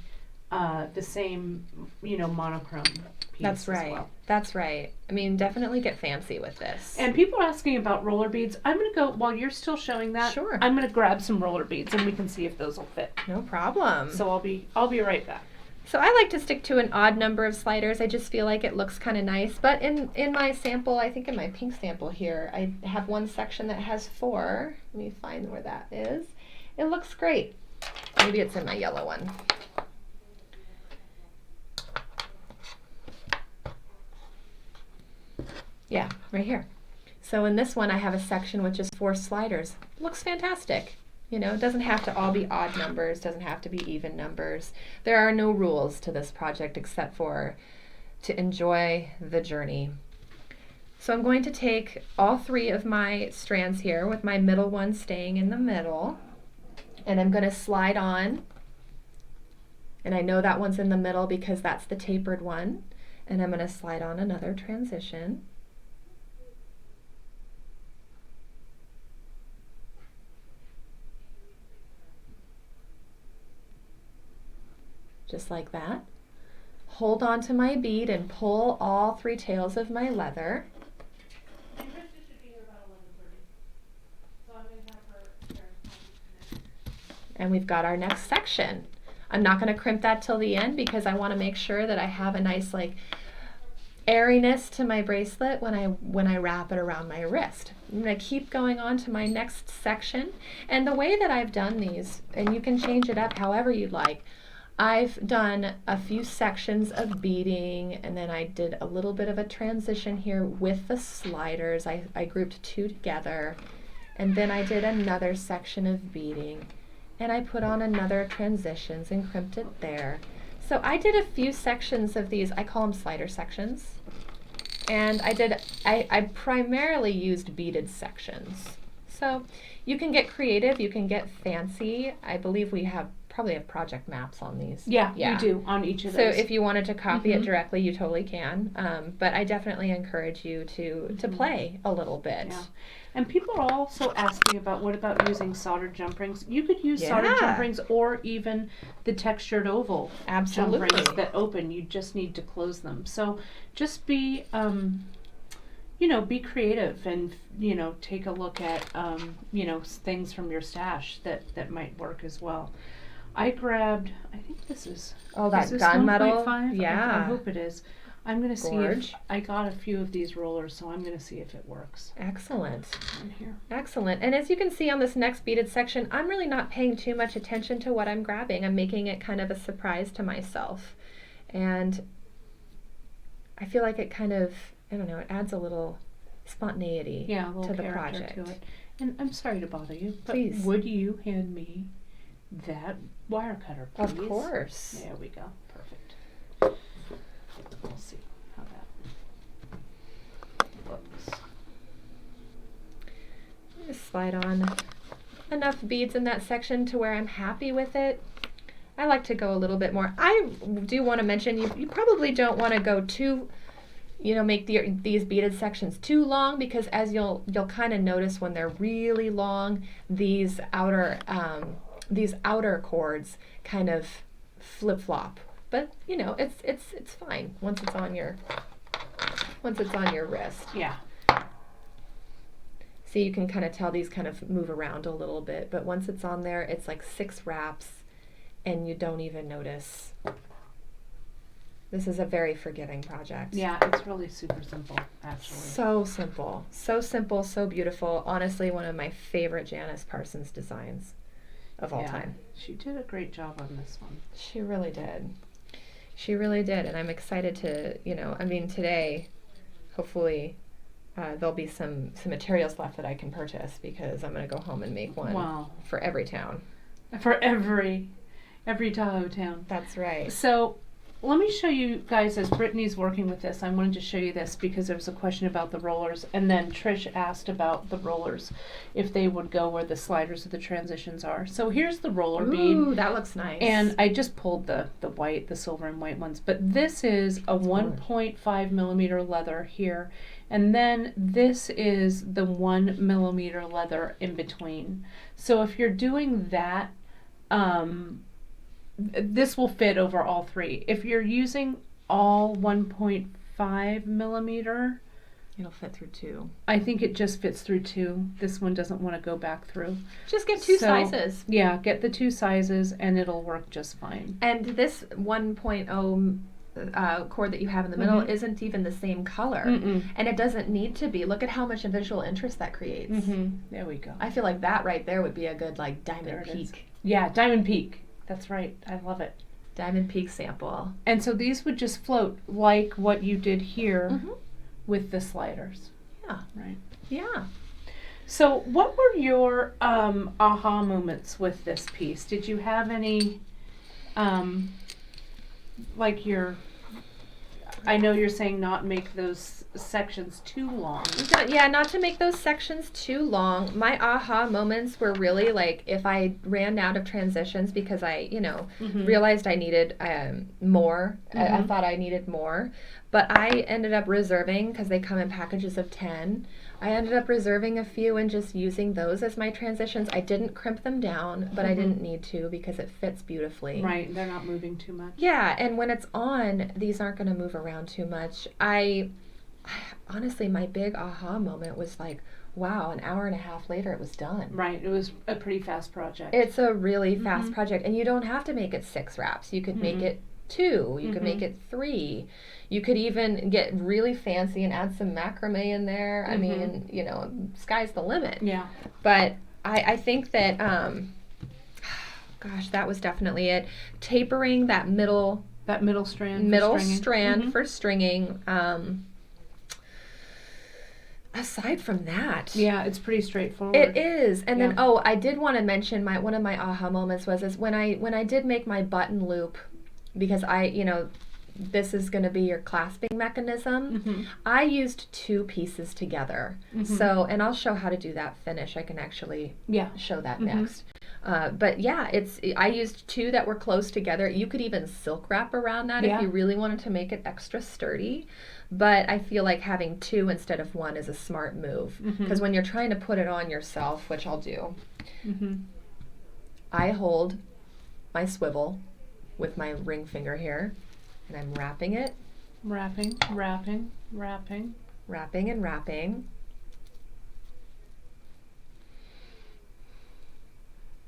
the same, monochrome piece. That's right. As well. That's right. I mean, definitely get fancy with this. And people are asking about roller beads. I'm going to go, while you're still showing that, sure. I'm going to grab some roller beads and we can see if those will fit. No problem. So I'll be right back. So I like to stick to an odd number of sliders. I just feel like it looks kind of nice. But in my sample, I think in my pink sample here, I have one section that has 4. Let me find where that is. It looks great. Maybe it's in my yellow one. Yeah, right here. So in this one, I have a section which is 4 sliders. Looks fantastic. It doesn't have to all be odd numbers, doesn't have to be even numbers. There are no rules to this project except for to enjoy the journey. So I'm going to take all 3 of my strands here with my middle one staying in the middle, and I'm going to slide on, and I know that one's in the middle because that's the tapered one, and I'm going to slide on another transition. Just like that. Hold on to my bead and pull all 3 tails of my leather. And we've got our next section. I'm not going to crimp that till the end because I want to make sure that I have a nice airiness to my bracelet when I wrap it around my wrist. I'm going to keep going on to my next section. And the way that I've done these, and you can change it up however you'd like, I've done a few sections of beading, and then I did a little bit of a transition here with the sliders. I grouped 2 together, and then I did another section of beading, and I put on another transitions and crimped it there. So I did a few sections of these. I call them slider sections, and I primarily used beaded sections. So you can get creative, you can get fancy. I believe we probably have project maps on these. Yeah, we do on each of those. So if you wanted to copy it directly, you totally can. But I definitely encourage you to play a little bit. Yeah. And people are also asking about what about using soldered jump rings. You could use soldered jump rings or even the textured oval jump rings that open. You just need to close them. So just be be creative and, take a look at, things from your stash that might work as well. I grabbed, I think this is, that gunmetal? 1.5? Yeah. I hope it is. I'm going to see if, I got a few of these rollers, so I'm going to see if it works. Excellent. In here. Excellent. And as you can see on this next beaded section, I'm really not paying too much attention to what I'm grabbing. I'm making it kind of a surprise to myself. And I feel like it kind of, it adds a little spontaneity to the project. To it. And I'm sorry to bother you, but please, would you hand me that wire cutter, please. Of course. There we go. Perfect. We'll see how that looks. Just slide on enough beads in that section to where I'm happy with it. I like to go a little bit more. I do want to mention you probably don't want to go too, make these beaded sections too long, because as you'll kind of notice when they're really long, these outer cords kind of flip flop. But it's fine once it's on your wrist. Yeah. So you can kind of tell these kind of move around a little bit, but once it's on there, it's like 6 wraps and you don't even notice. This is a very forgiving project. Yeah, it's really super simple, actually. So simple, so beautiful. Honestly, one of my favorite Janice Parsons designs of all time. She did a great job on this one. She really did. She really did, and I'm excited to, today, hopefully, there'll be some materials left that I can purchase, because I'm going to go home and make one for every town. For every Tahoe town. That's right. So let me show you guys, as Brittany's working with this, I wanted to show you this because there was a question about the rollers, and then Trish asked about the rollers, if they would go where the sliders of the transitions are. So here's the roller bead. Ooh, that looks nice. And I just pulled the silver and white ones, but this is a 1.5 millimeter leather here. And then this is the 1 millimeter leather in between. So if you're doing that, this will fit over all 3. If you're using all 1.5 millimeter, it'll fit through 2. I think it just fits through 2. This one doesn't want to go back through. Just get 2 sizes. Yeah, get the 2 sizes and it'll work just fine. And this 1.0 cord that you have in the middle isn't even the same color. And it doesn't need to be. Look at how much visual interest that creates. There we go. I feel like that right there would be a good diamond peak. Yeah, diamond peak. That's right. I love it. Diamond peak sample. And so these would just float like what you did here with the sliders. Yeah. Right. Yeah. So what were your aha moments with this piece? Did you have any I know you're saying not make those sections too long. Yeah, not to make those sections too long. My aha moments were really if I ran out of transitions because I, realized I needed more. I thought I needed more. But I ended up reserving, because they come in packages of 10. I ended up reserving a few and just using those as my transitions. I didn't crimp them down, but I didn't need to, because it fits beautifully. Right, they're not moving too much. Yeah, and when it's on, these aren't going to move around too much. Honestly, my big aha moment was wow, an hour and a half later it was done. Right, it was a pretty fast project. It's a really fast project, and you don't have to make it 6 wraps. You could make it 2. You could make it 3. You could even get really fancy and add some macrame in there. I mean, sky's the limit. Yeah. But I think that, gosh, that was definitely it. Tapering that middle strand for stringing. Aside from that, yeah, it's pretty straightforward. It is. And then I did want to mention one of my aha moments was when I did make my button loop, because this is going to be your clasping mechanism. I used 2 pieces together. So, and I'll show how to do that finish. I can actually show that next. But yeah, I used 2 that were close together. You could even silk wrap around that if you really wanted to make it extra sturdy. But I feel like having 2 instead of 1 is a smart move, because when you're trying to put it on yourself, which I'll do, I hold my swivel with my ring finger here, and I'm wrapping it. Wrapping. Wrapping and wrapping.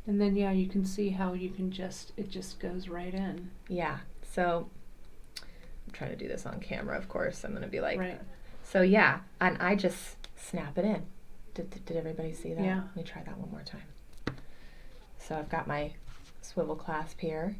And then, you can see how you can it just goes right in. Yeah. So I'm trying to do this on camera, of course. I'm going to be right. So yeah, and I just snap it in. Did everybody see that? Yeah. Let me try that one more time. So I've got my swivel clasp here.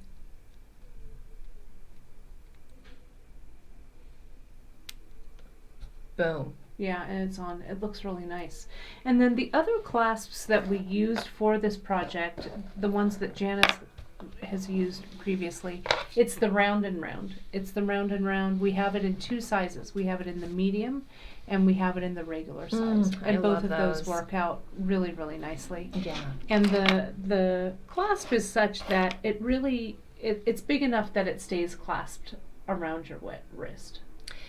Boom. Yeah, and it looks really nice. And then the other clasps that we used for this project, the ones that Janice has used previously, it's the round and round. It's the round and round. We have it in two sizes. We have it in the medium and we have it in the regular size. And both of those work out really, really nicely. Yeah. And the clasp is such that it really, it's big enough that it stays clasped around your wrist.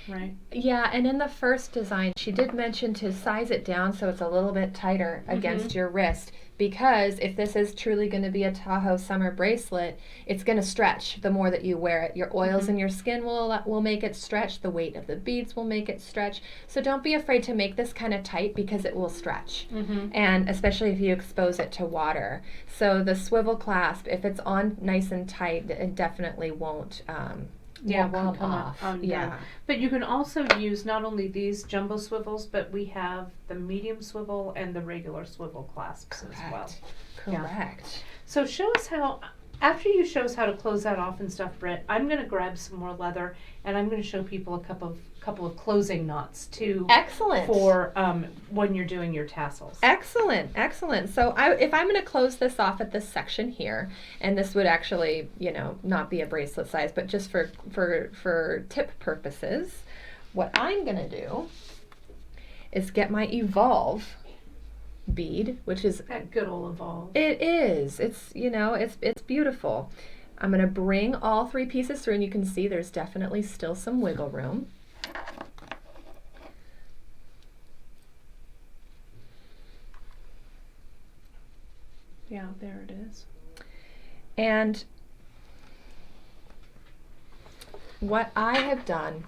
Right. Yeah, and in the first design, she did mention to size it down so it's a little bit tighter against your wrist, because if this is truly going to be a Tahoe summer bracelet, it's going to stretch the more that you wear it. Your oils in your skin will make it stretch. The weight of the beads will make it stretch. So don't be afraid to make this kind of tight, because it will stretch, and especially if you expose it to water. So the swivel clasp, if it's on nice and tight, it definitely won't won't come off. Yeah. But you can also use not only these jumbo swivels, but we have the medium swivel and the regular swivel clasps as well. Correct. Yeah. So show us how, after you show us how to close that off and stuff, Britt, I'm going to grab some more leather and I'm going to show people a couple of closing knots too. Excellent. For when you're doing your tassels. Excellent, excellent. So if I'm going to close this off at this section here, and this would actually, not be a bracelet size, but just for tip purposes, what I'm going to do is get my Evolve bead, which is that good old Evolve. It is. It's it's beautiful. I'm going to bring all three pieces through, and you can see there's definitely still some wiggle room. Yeah, there it is. And what I have done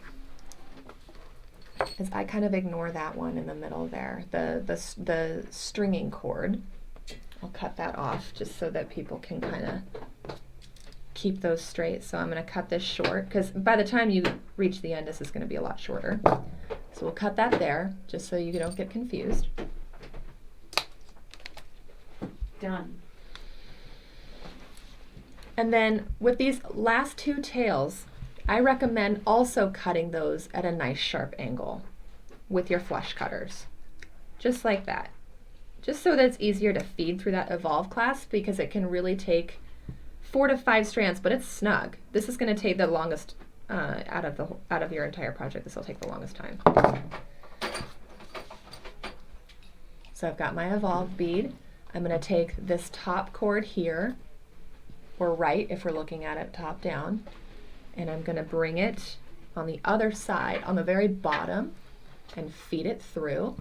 is I kind of ignore that one in the middle there, the stringing cord. I'll cut that off just so that people can kind of keep those straight. So I'm going to cut this short, because by the time you reach the end, this is going to be a lot shorter. So we'll cut that there, just so you don't get confused. Done. And then with these last two tails, I recommend also cutting those at a nice sharp angle with your flush cutters. Just like that. Just so that it's easier to feed through that Evolve clasp, because it can really take 4 to 5 strands, but it's snug. This is going to take the longest out of your entire project. This will take the longest time. So I've got my Evolve bead. I'm going to take this top cord here, or right if we're looking at it top down, and I'm going to bring it on the other side, on the very bottom, and feed it through.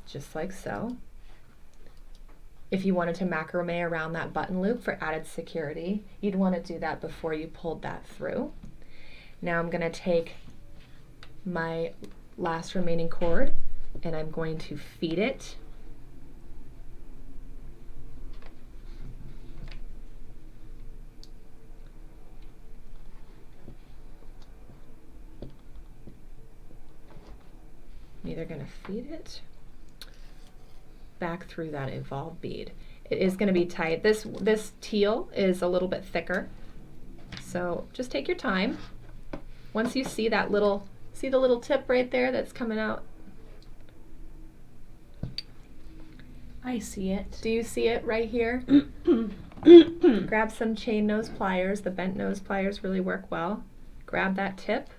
Just like so. If you wanted to macrame around that button loop for added security, you'd want to do that before you pulled that through. Now I'm going to take my last remaining cord and I'm going to feed it I'm either going to feed it back through that Evolve bead. It is going to be tight. This teal is a little bit thicker, so just take your time. Once you see that little, see the little tip right there that's coming out? I see it. Do you see it right here? Grab some chain nose pliers. The bent nose pliers really work well. Grab that tip.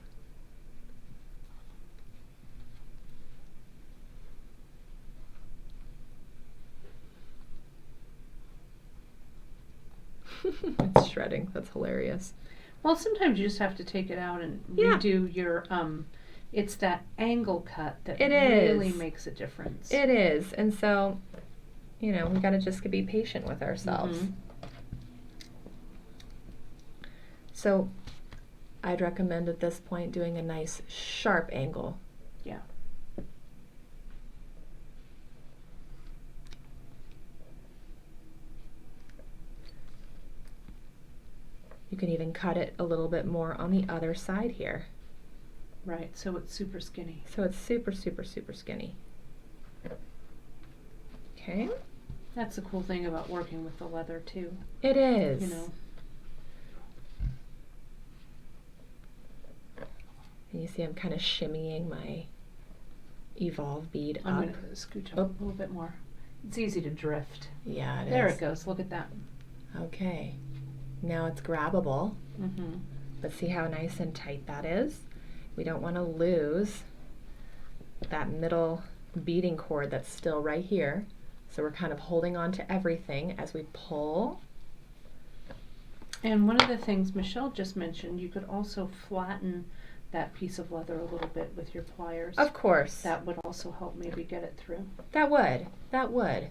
It's shredding. That's hilarious. Well, sometimes you just have to take it out and redo your, it's that angle cut that really makes a difference. It is. And so, we got to just be patient with ourselves. Mm-hmm. So I'd recommend at this point doing a nice sharp angle. Yeah. You can even cut it a little bit more on the other side here. Right, so it's super skinny. So it's super, super, super skinny. Okay. That's the cool thing about working with the leather too. It is. And you see I'm kind of shimmying my Evolve bead up. I'm going to scooch up a little bit more. It's easy to drift. Yeah, there it goes. Look at that. Okay. Now it's grabbable. Mm-hmm. But see how nice and tight that is? We don't want to lose that middle beading cord that's still right here. So we're kind of holding on to everything as we pull. And one of the things Michelle just mentioned, you could also flatten that piece of leather a little bit with your pliers. Of course. That would also help maybe get it through. That would.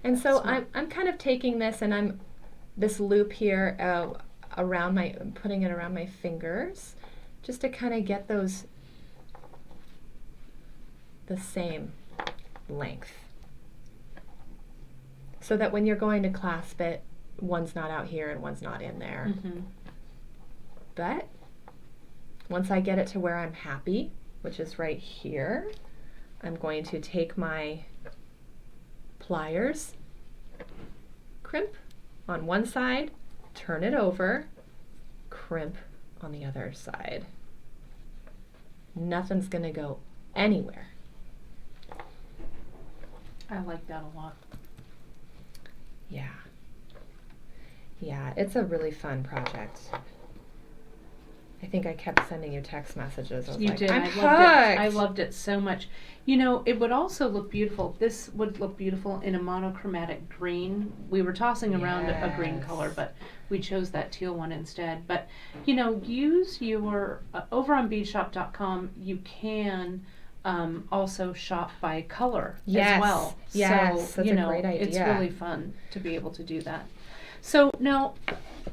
And so I'm kind of taking this and I'm this loop here I'm putting it around my fingers just to kind of get those the same length. So that when you're going to clasp it, one's not out here and one's not in there. Mm-hmm. But once I get it to where I'm happy, which is right here, I'm going to take my pliers, crimp on one side, turn it over, crimp on the other side. Nothing's going to go anywhere. I like that a lot. Yeah, it's a really fun project. I think I kept sending you text messages. I was you like, did. I'm I hooked. loved it. I loved it so much. You know, it would also look beautiful. This would look beautiful in a monochromatic green. We were tossing around a green color, but we chose that teal one instead. But, you know, use your, over on beadshop.com, you can also shop by color as well. Yes, so, that's a great idea. It's really fun to be able to do that. So now,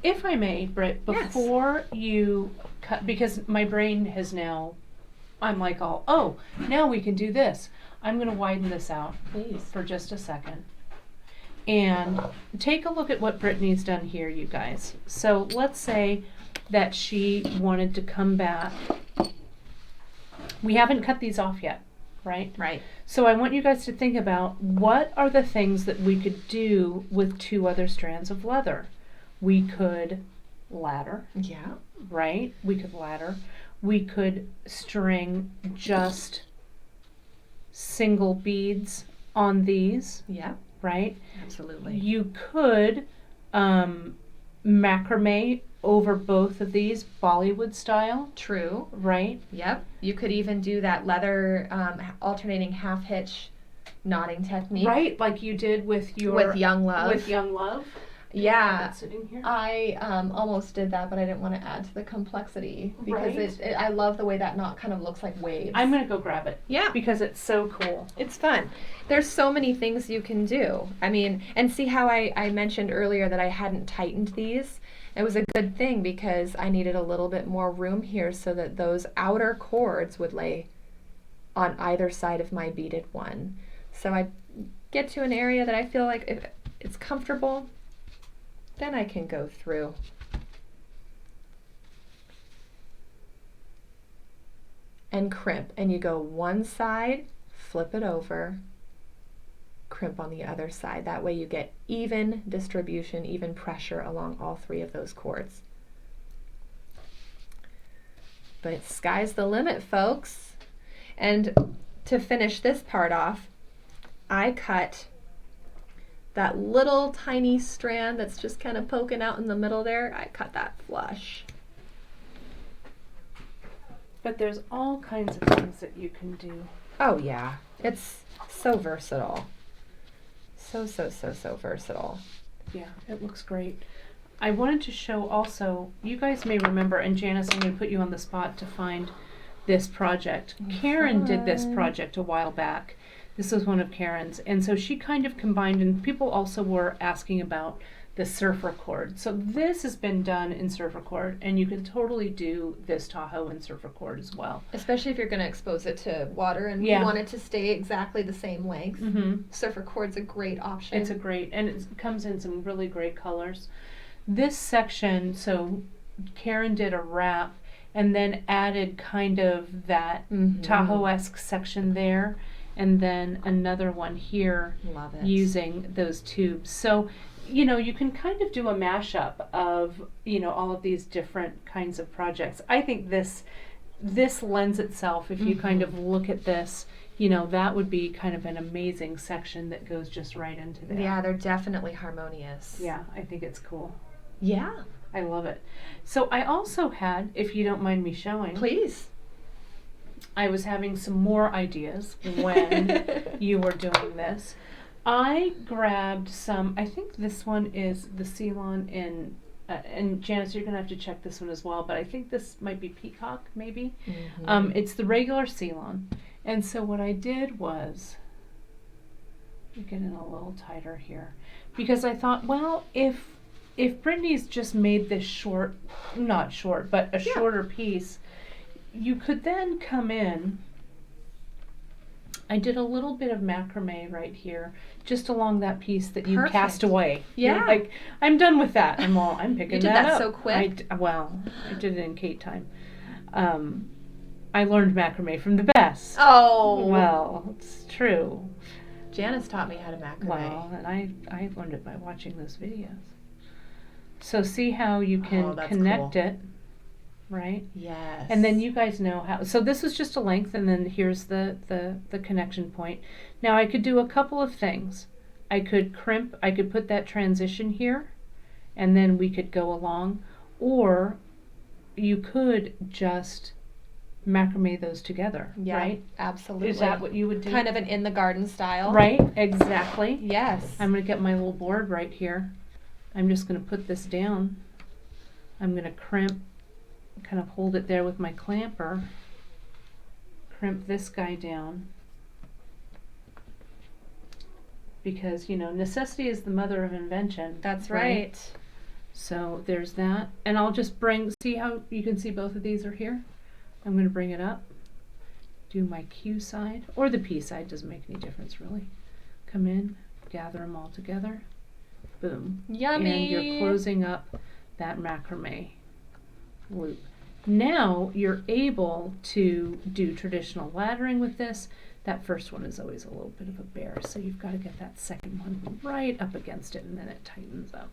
if I may, Britt, before you cut, because my brain has now, I'm like now we can do this. I'm going to widen this out for just a second. And take a look at what Brittany's done here, you guys. So let's say that she wanted to come back. We haven't cut these off yet, right? Right. So I want you guys to think about what are the things that we could do with 2 other strands of leather. We could ladder. Yeah. Right? We could ladder. We could string just single beads on these. Yeah. Right? Absolutely. You could macrame over both of these, Bollywood style. True. Right? Yep. You could even do that leather alternating half hitch knotting technique. Right, like you did with your with Young Love. With Young Love. Yeah. Sitting here. I almost did that, but I didn't want to add to the complexity because I love the way that knot kind of looks like waves. I'm going to go grab it. Yeah. Because it's so cool. It's fun. There's so many things you can do. I mean, and see how I mentioned earlier that I hadn't tightened these? It was a good thing because I needed a little bit more room here so that those outer cords would lay on either side of my beaded one. So I get to an area that I feel like if it's comfortable, then I can go through. And crimp. And you go one side, flip it over, crimp on the other side. That way you get even distribution, even pressure along all 3 of those cords. But sky's the limit, folks. And to finish this part off, I cut that little tiny strand that's just kind of poking out in the middle there. I cut that flush. But there's all kinds of things that you can do. Oh yeah, it's so versatile. So versatile. Yeah, it looks great. I wanted to show also, you guys may remember, and Janice, I'm going to put you on the spot to find this project. Karen did this project a while back. This was one of Karen's. And so she kind of combined, and people also were asking about the surfer cord. So this has been done in surfer cord, and you can totally do this Tahoe in surfer cord as well. Especially if you're going to expose it to water and you want it to stay exactly the same length. Mm-hmm. Surfer cord's a great option. It's a great, and it comes in some really great colors. This section, so Karen did a wrap and then added kind of that Tahoe-esque section there, and then another one here. Love it. Using those tubes. So, you know, you can kind of do a mashup of, you know, all of these different kinds of projects. I think this this lends itself, if you kind of look at this, you know, that would be kind of an amazing section that goes just right into there. Yeah, they're definitely harmonious. Yeah, I think it's cool. Yeah. I love it. So I also had, if you don't mind me showing. Please. I was having some more ideas when you were doing this. I grabbed some, I think this one is the Ceylon in, and Janice, you're going to have to check this one as well, but I think this might be Peacock, maybe. It's the regular Ceylon. And so what I did was, get it a little tighter here, because I thought, well, if Brittany's just made this short, not short, but a shorter piece, you could then come in. I did a little bit of macrame right here, just along that piece that you cast away. Yeah. You're like, I'm done with that. I'm picking that up. You did that so quick? I did it in Kate time. I learned macrame from the best. Oh. Well, it's true. Janice taught me how to macrame. Well, and I learned it by watching those videos. So see how you can connect it, right? Yes. And then you guys know how. So this is just a length, and then here's the connection point. Now I could do a couple of things. I could crimp. I could put that transition here, and then we could go along, or you could just macrame those together, right? Absolutely. Is that what you would do? Kind of an in the garden style. Right, exactly. Yes. I'm going to get my little board right here. I'm just going to put this down. I'm going to crimp, kind of hold it there with my clamper. Crimp this guy down. Because, you know, necessity is the mother of invention. That's right. So there's that. And I'll just see how you can see both of these are here? I'm going to bring it up, do my Q side, or the P side, doesn't make any difference really. Come in, gather them all together, boom. Yummy! And you're closing up that macrame loop. Now you're able to do traditional laddering with this. That first one is always a little bit of a bear, so you've got to get that second one right up against it, and then it tightens up.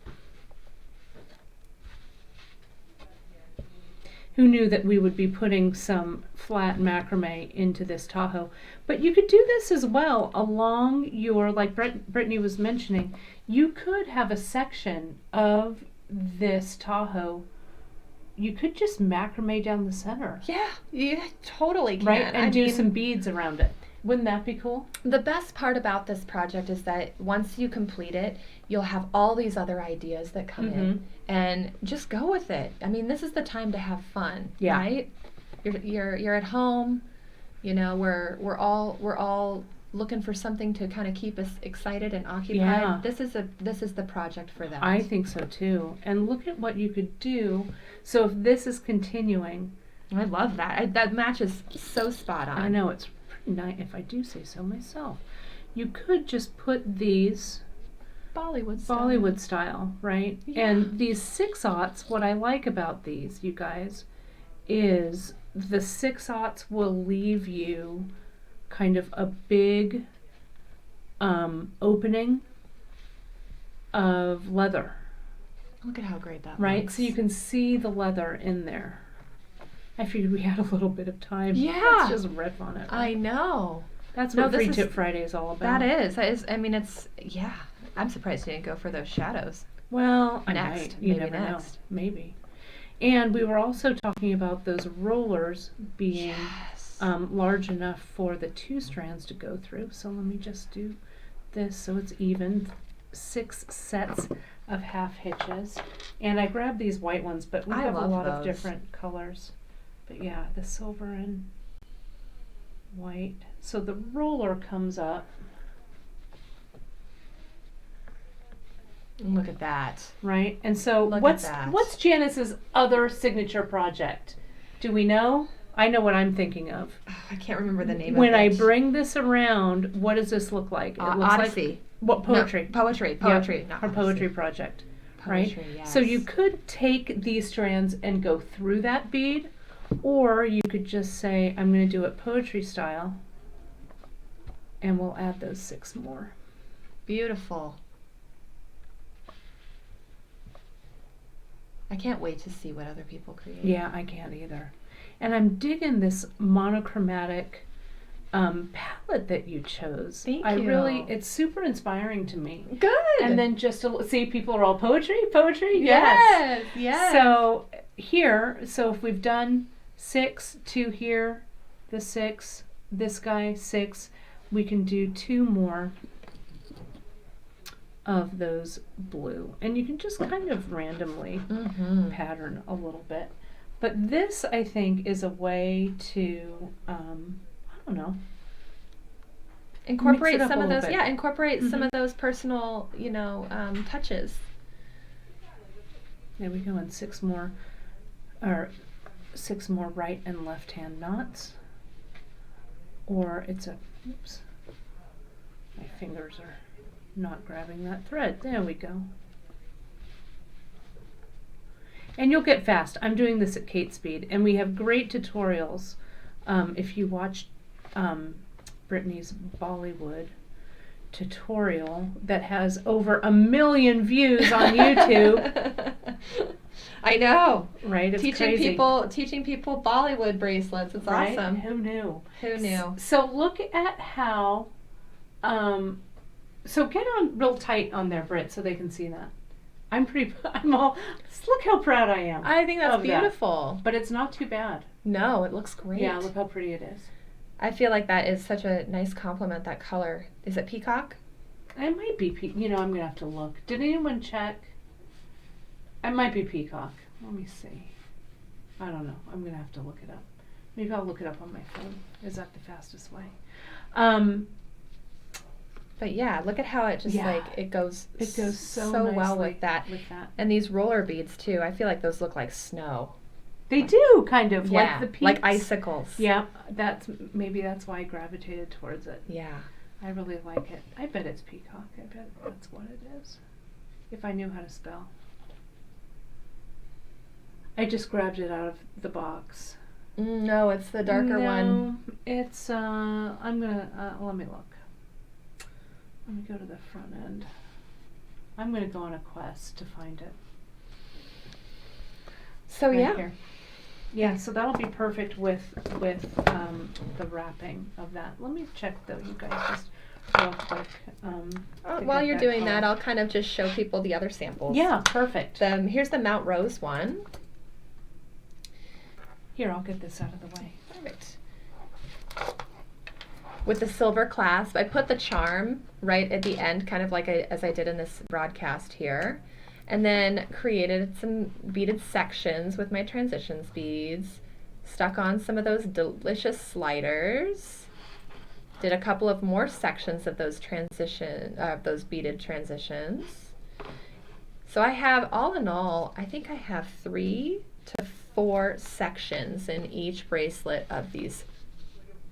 Who knew that we would be putting some flat macrame into this Tahoe? But you could do this as well along your, like Brittany was mentioning, you could have a section of this Tahoe. You could just macrame down the center. Yeah, you totally can. Right, and do some beads around it. Wouldn't that be cool? The best part about this project is that once you complete it, you'll have all these other ideas that come in, and just go with it. I mean, this is the time to have fun, right? You're at home, you know. We're all looking for something to kind of keep us excited and occupied. Yeah. This is the project for that. I think so too. And look at what you could do. So if this is continuing, I love that. That matches so spot on. I know, it's pretty nice, if I do say so myself. You could just put these Bollywood style, right? Yeah. And these 6/0, what I like about these, you guys, is the 6/0 will leave you kind of a big opening of leather. Look at how great that right? looks. So you can see the leather in there. I figured we had a little bit of time. Yeah. Let's just riff on it. I know. That's what Free Tip Friday is all about. That is. I mean, it's, yeah. I'm surprised you didn't go for those shadows. Well, I next. might. You never know. Maybe. And we were also talking about those rollers being large enough for the 2 strands to go through. So let me just do this so it's even. 6 sets of half hitches. And I grabbed these white ones, but we have a lot of different colors. But yeah, the silver and white. So the roller comes up. Look at that. Right? And so what's Janice's other signature project? Do we know? I know what I'm thinking of. I can't remember the name when of it. I bring this around, what does this look like? It looks Odyssey. Like, what, poetry? No, poetry. Yep. Not Our Odyssey. poetry project. Poetry, right? yes. So you could take these strands and go through that bead, or you could just say, I'm going to do it poetry style, and we'll add those 6 more. Beautiful. I can't wait to see what other people create. Yeah, I can't either. And I'm digging this monochromatic palette that you chose. Thank you. It's super inspiring to me. Good. And then just to see, people are all poetry. Yes. So here, if we've done 6, 2 here, the 6, this guy 6, we can do 2 more of those blue, and you can just kind of randomly pattern a little bit. But this, I think, is a way to I don't know, incorporate some of those. Bit. Yeah, incorporate some of those personal, touches. There we go, and 6 more right and left hand knots. Or it's oops, my fingers are not grabbing that thread. There we go. And you'll get fast. I'm doing this at Kate speed, and we have great tutorials. If you watch Brittany's Bollywood tutorial that has over 1 million views on YouTube. I know. Right? It's teaching crazy. Teaching people Bollywood bracelets. It's right? Awesome. Who knew? So look at how so get on real tight on there, Britt, so they can see that. Look how proud I am. I think that's beautiful. But it's not too bad. No, it looks great. Yeah, look how pretty it is. I feel like that is such a nice compliment, that color. Is it peacock? It might be, I'm going to have to look. Did anyone check? It might be peacock. Let me see. I don't know. I'm going to have to look it up. Maybe I'll look it up on my phone. Is that the fastest way? But yeah, look at how it just it goes so well with that. And these roller beads too. I feel like those look like snow. They do, kind of, like the peaks. Like icicles. Yeah, that's why I gravitated towards it. Yeah. I really like it. I bet it's peacock. I bet that's what it is. If I knew how to spell. I just grabbed it out of the box. No, it's the darker one. No, it's, I'm gonna, let me look. Let me go to the front end. I'm gonna go on a quest to find it. So right here. Yeah, so that'll be perfect with the wrapping of that. Let me check though, you guys, just real quick. While you're doing that, I'll kind of just show people the other samples. Yeah, perfect. Here's the Mount Rose one. Here, I'll get this out of the way. Perfect. With the silver clasp, I put the charm right at the end, kind of like as I did in this broadcast here. And then created some beaded sections with my transitions beads. Stuck on some of those delicious sliders. Did a couple of more sections of those those beaded transitions. So I have, all in all, I think I have 3 to 4 sections in each bracelet of these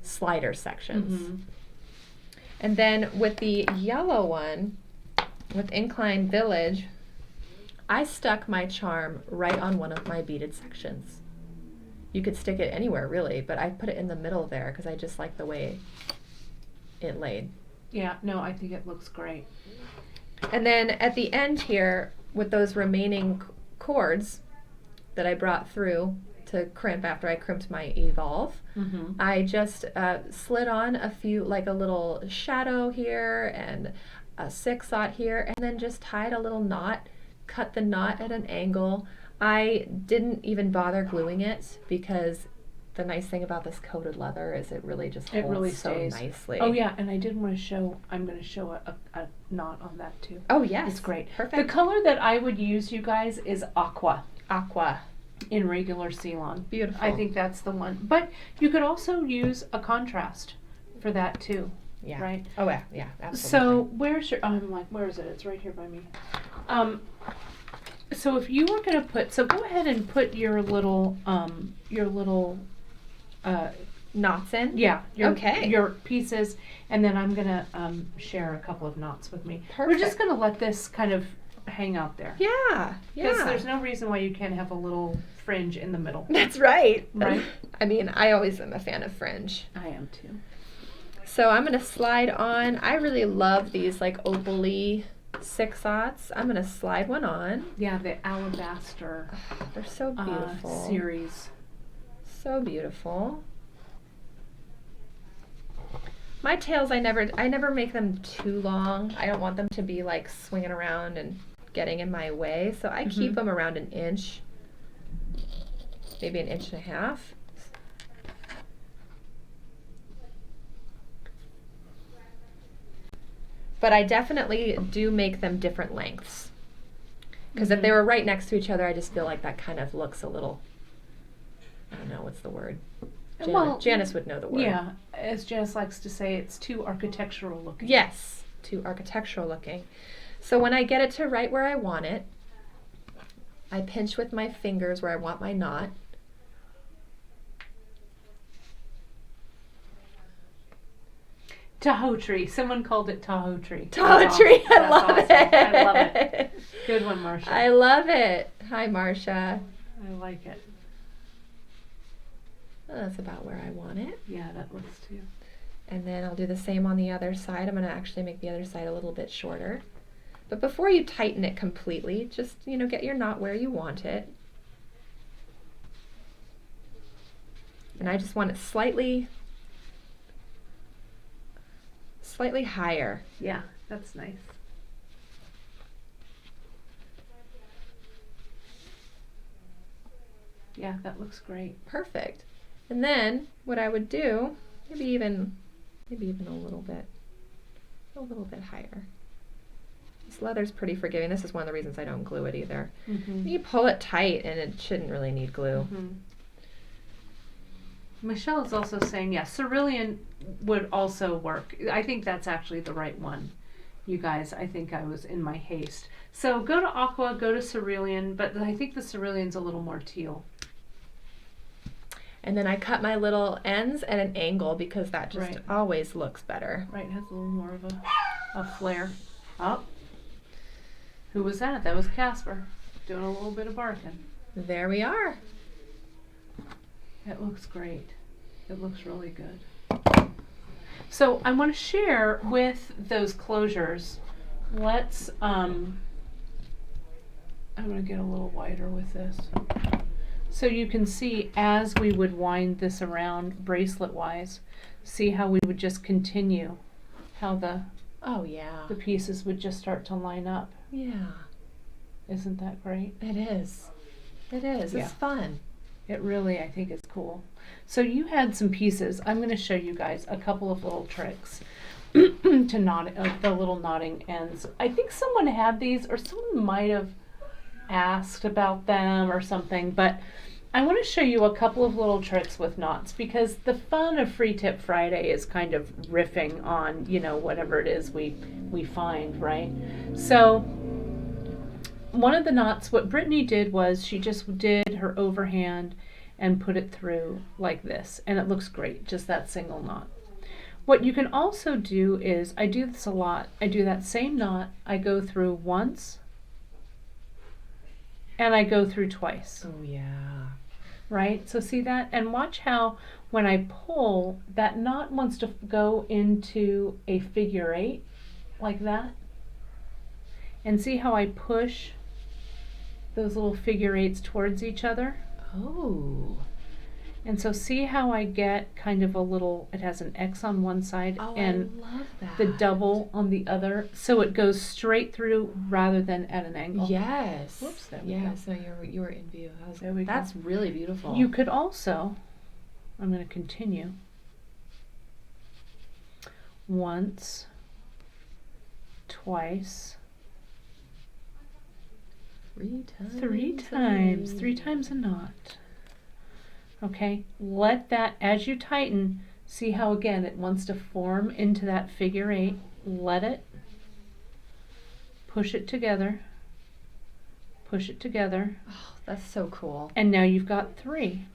slider sections. Mm-hmm. And then with the yellow one, with Incline Village, I stuck my charm right on one of my beaded sections. You could stick it anywhere really, but I put it in the middle there because I just like the way it laid. Yeah, no, I think it looks great. And then at the end here, with those remaining cords that I brought through to crimp after I crimped my Evolve, I just slid on a few, like a little shadow here and a 6/0 here, and then just tied a little knot, cut the knot at an angle. I didn't even bother gluing it because the nice thing about this coated leather is it really just holds so nicely. Oh yeah, and I did want to show, I'm going to show a knot on that too. Oh yes. It's great. Perfect. The color that I would use, you guys, is aqua. Aqua. In regular Ceylon. Beautiful. I think that's the one. But you could also use a contrast for that too. Yeah. Right? Oh yeah, yeah, absolutely. So where's your, where is it? It's right here by me. So if you were going to put, so go ahead and put your little knots in? Yeah. Okay. Your pieces, and then I'm going to share a couple of knots with me. Perfect. We're just going to let this kind of hang out there. Yeah. Because there's no reason why you can't have a little fringe in the middle. That's right. Right? I mean, I always am a fan of fringe. I am too. So I'm going to slide on. I really love these like opal-y 6/0. I'm going to slide one on. Yeah, the alabaster They're so beautiful. Series. So beautiful. My tails, I never make them too long. I don't want them to be like swinging around and getting in my way. So I keep them around an inch, maybe an inch and a half. But I definitely do make them different lengths. Because if they were right next to each other, I just feel like that kind of looks a little, I don't know, what's the word? Janice would know the word. Yeah, as Janice likes to say, it's too architectural looking. Yes, too architectural looking. So when I get it to right where I want it, I pinch with my fingers where I want my knot. Tahoe tree. Someone called it Tahoe tree. Tahoe tree. I love it. I love it. Good one, Marcia. I love it. Hi, Marcia. I like it. Well, that's about where I want it. Yeah, that looks too. And then I'll do the same on the other side. I'm going to actually make the other side a little bit shorter. But before you tighten it completely, just, you know, get your knot where you want it. And I just want it slightly higher. Yeah, that's nice. Yeah, that looks great. Perfect. And then what I would do, maybe even a little bit higher. This leather's pretty forgiving. This is one of the reasons I don't glue it either. You pull it tight and it shouldn't really need glue. Michelle is also saying, yeah, cerulean would also work. I think that's actually the right one. You guys, I think I was in my haste. So go to aqua, go to cerulean, but I think the cerulean's a little more teal. And then I cut my little ends at an angle because that just always looks better. Right, it has a little more of a flare. Oh, who was that? That was Casper doing a little bit of barking. There we are. It looks great. It looks really good. So I want to share with those closures. Let's, I'm going to get a little wider with this. So you can see as we would wind this around bracelet wise, see how we would just continue, how the pieces would just start to line up. Yeah. Isn't that great? It is. It is. Yeah. It's fun. It really, I think, is cool. So you had some pieces. I'm going to show you guys a couple of little tricks to knot the little knotting ends. I think someone had these, or someone might have asked about them or something, but I want to show you a couple of little tricks with knots, because the fun of Free Tip Friday is kind of riffing on, you know, whatever it is we find, right? So one of the knots, what Brittany did was she just did her overhand and put it through like this, and it looks great, just that single knot. What you can also do is, I do this a lot, I do that same knot, I go through once, and I go through twice. Oh yeah. Right? So see that? And watch how when I pull, that knot wants to go into a figure 8, like that. And see how I push those little figure 8s towards each other? Oh. And so see how I get kind of a little, it has an X on one side and I love that. the double on the other. So it goes straight through rather than at an angle. Yes. Whoops, there we go. So you were in view. There we go. That's really beautiful. You could also, I'm going to continue. Once, twice, 3 times. 3 times. 3 times a knot. Okay, let that, as you tighten, see how again it wants to form into that figure 8. Let it. Push it together. Push it together. Oh, that's so cool. And now you've got 3.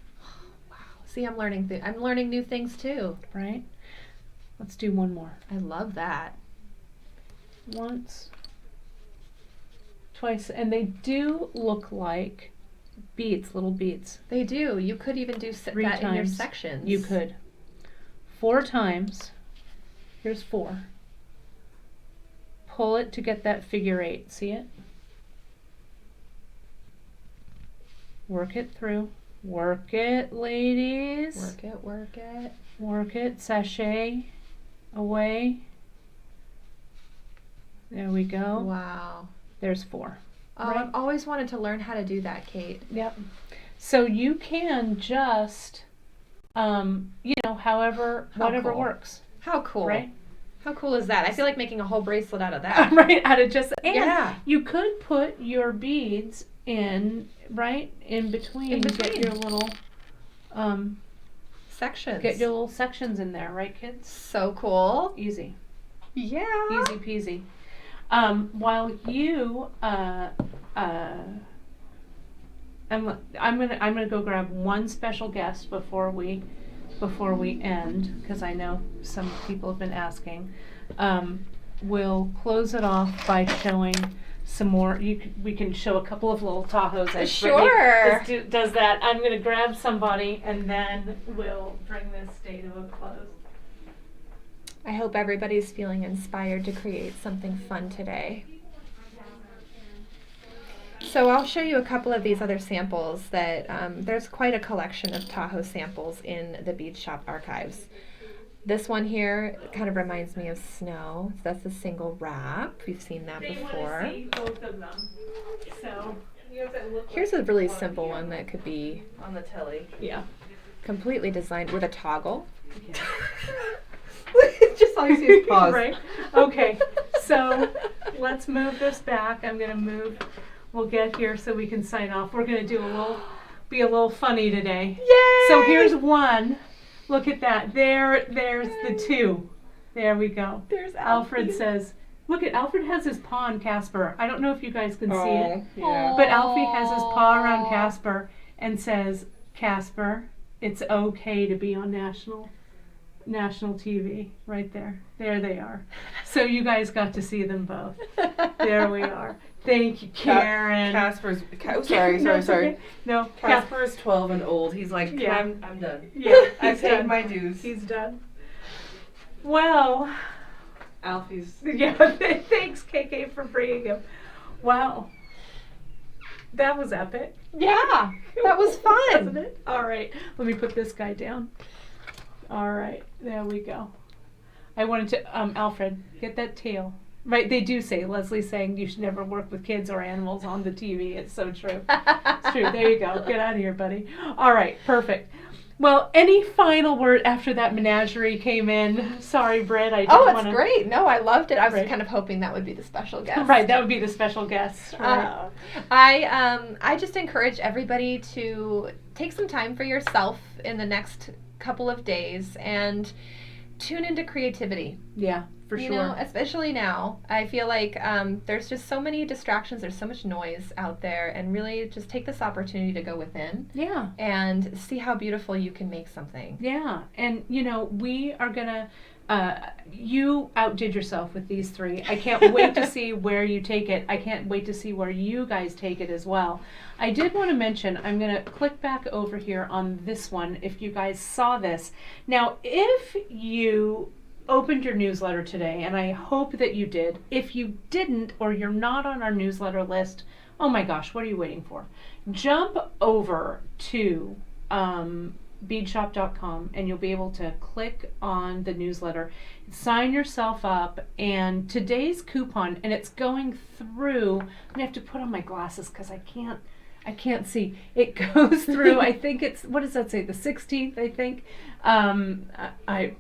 Wow. See, I'm learning new things too. Right? Let's do one more. I love that. Once, twice, and they do look like beads, little beads. They do. You could even do 3 that in your times. sections. You could. 4 times. Here's 4. Pull it to get that figure 8. See it? Work it through. Work it, ladies. Work it, work it. Work it, sachet away. There we go. Wow. There's 4. Oh, Right? I've always wanted to learn how to do that, Kate. Yep. So you can just, however, How whatever cool. works. How cool. Right? How cool is that? I feel like making a whole bracelet out of that. Right, out of just, and Yeah. you could put your beads in, right, in between. Get your little, Sections. get your little sections in there, right, kids? So cool. Easy. Yeah. Easy peasy. While you, I'm gonna go grab one special guest before we end, because I know some people have been asking. We'll close it off by showing some more. We can show a couple of little Tahoes as Sure. Brittany does that. I'm gonna grab somebody and then we'll bring this day to a close. I hope everybody's feeling inspired to create something fun today. So I'll show you a couple of these other samples that there's quite a collection of Tahoe samples in the Bead Shop archives. This one here kind of reminds me of snow. So that's a single wrap. We've seen that before. Want to see both of them. So you have to look. Here's a really simple one that could be On the telly. Yeah. completely designed with a toggle. Just all you see is pause. Right. Okay. So let's move this back. I'm gonna move. We'll get here so we can sign off. We're gonna be a little funny today. Yay! So here's one. Look at that. There's the 2. There we go. There's Alfred says, look at Alfred has his paw on Casper. I don't know if you guys can see it, Yeah. but Alfie has his paw around Casper and says, Casper, it's okay to be on national TV. Right there. There they are. So you guys got to see them both. There we are. Thank you, Karen. Casper's. No, Sorry. it's okay. No, Casper is 12 and old. He's like, Yeah. I'm done. Yeah, I've he's paid done. my dues. He's done. Well, Alfie's. yeah, thanks, KK, for bringing him. Wow. That was epic. Yeah, that was fun. Wasn't it? All right, let me put this guy down. All right, there we go. I wanted to, Alfred, get that tail. Right, they do say, Leslie's saying you should never work with kids or animals on the TV. It's so true. It's true. There you go. Get out of here, buddy. All right, perfect. Well, any final word after that menagerie came in? Sorry, Britt, I didn't want to. Great. No, I loved it. I was Right. kind of hoping that would be the special guest. Right, that would be the special guest. Right. I just encourage everybody to take some time for yourself in the next couple of days and tune into creativity. Yeah, for You sure. know, especially now. I feel like there's just so many distractions. There's so much noise out there, and really just take this opportunity to go within Yeah. and see how beautiful you can make something. Yeah, and we are gonna. You outdid yourself with these 3. I can't wait to see where you take it. I can't wait to see where you guys take it as well. I did want to mention, I'm gonna click back over here on this one if you guys saw this. Now, if you opened your newsletter today, and I hope that you did, if you didn't or you're not on our newsletter list, oh my gosh, what are you waiting for? Jump over to beadshop.com and you'll be able to click on the newsletter, sign yourself up, and today's coupon, and it's going through, I'm gonna have to put on my glasses because I can't see. It goes through, I think it's, what does that say, the 16th, I think. I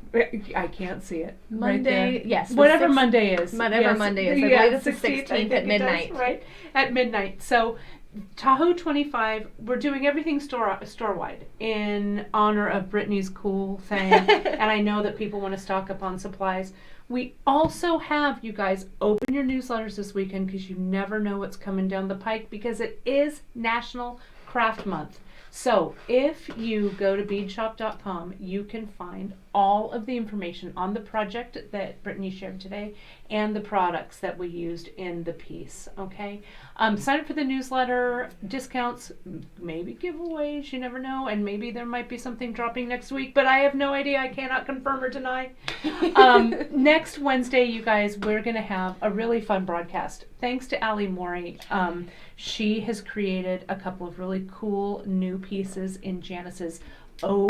can't see it. Monday, right there. yes. Whatever Monday is. Whatever Yes. Monday is. I Yeah, believe it's the 16th, I 16th think at it does, midnight. right? At midnight. So Tahoe 25, we're doing everything store-wide in honor of Brittany's cool thing. And I know that people want to stock up on supplies. We also have, you guys, open your newsletters this weekend because you never know what's coming down the pike because it is National Craft Month. So if you go to beadshop.com, you can find all of the information on the project that Brittany shared today and the products that we used in the piece, okay? Sign up for the newsletter, discounts, maybe giveaways, you never know, and maybe there might be something dropping next week, but I have no idea. I cannot confirm or deny. Next Wednesday, you guys, we're going to have a really fun broadcast. Thanks to Ali Mori. She has created a couple of really cool new pieces in Janice's my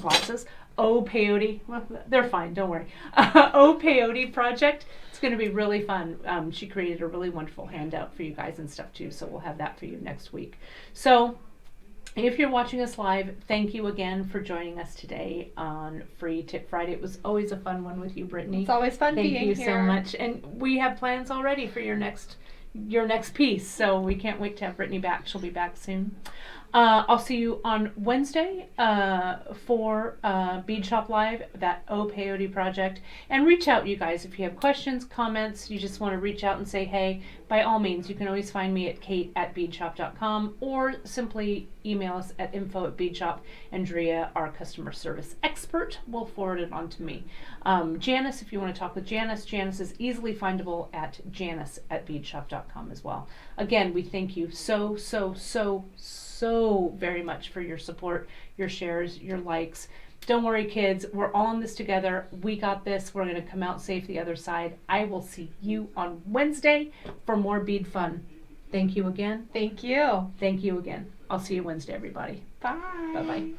glasses. Peyote. Well, they're fine, don't worry. Peyote project. It's going to be really fun. She created a really wonderful handout for you guys and stuff too, so we'll have that for you next week. So if you're watching us live, thank you again for joining us today on Free Tip Friday. It was always a fun one with you, Brittany. It's always fun being here. Thank you so much. And we have plans already for your next piece, so we can't wait to have Brittany back. She'll be back soon. I'll see you on Wednesday for Bead Shop Live, that Peyote project. And reach out, you guys, if you have questions, comments, you just want to reach out and say hey, by all means, you can always find me at kate@beadshop.com or simply email us at info@beadshop. Andrea, our customer service expert, will forward it on to me. Janice, if you want to talk with Janice, Janice is easily findable at janice@beadshop.com as well. Again, we thank you so very much for your support, your shares, your likes. Don't worry, kids. We're all in this together. We got this. We're going to come out safe the other side. I will see you on Wednesday for more bead fun. Thank you again. Thank you. Thank you again. I'll see you Wednesday, everybody. Bye. Bye-bye.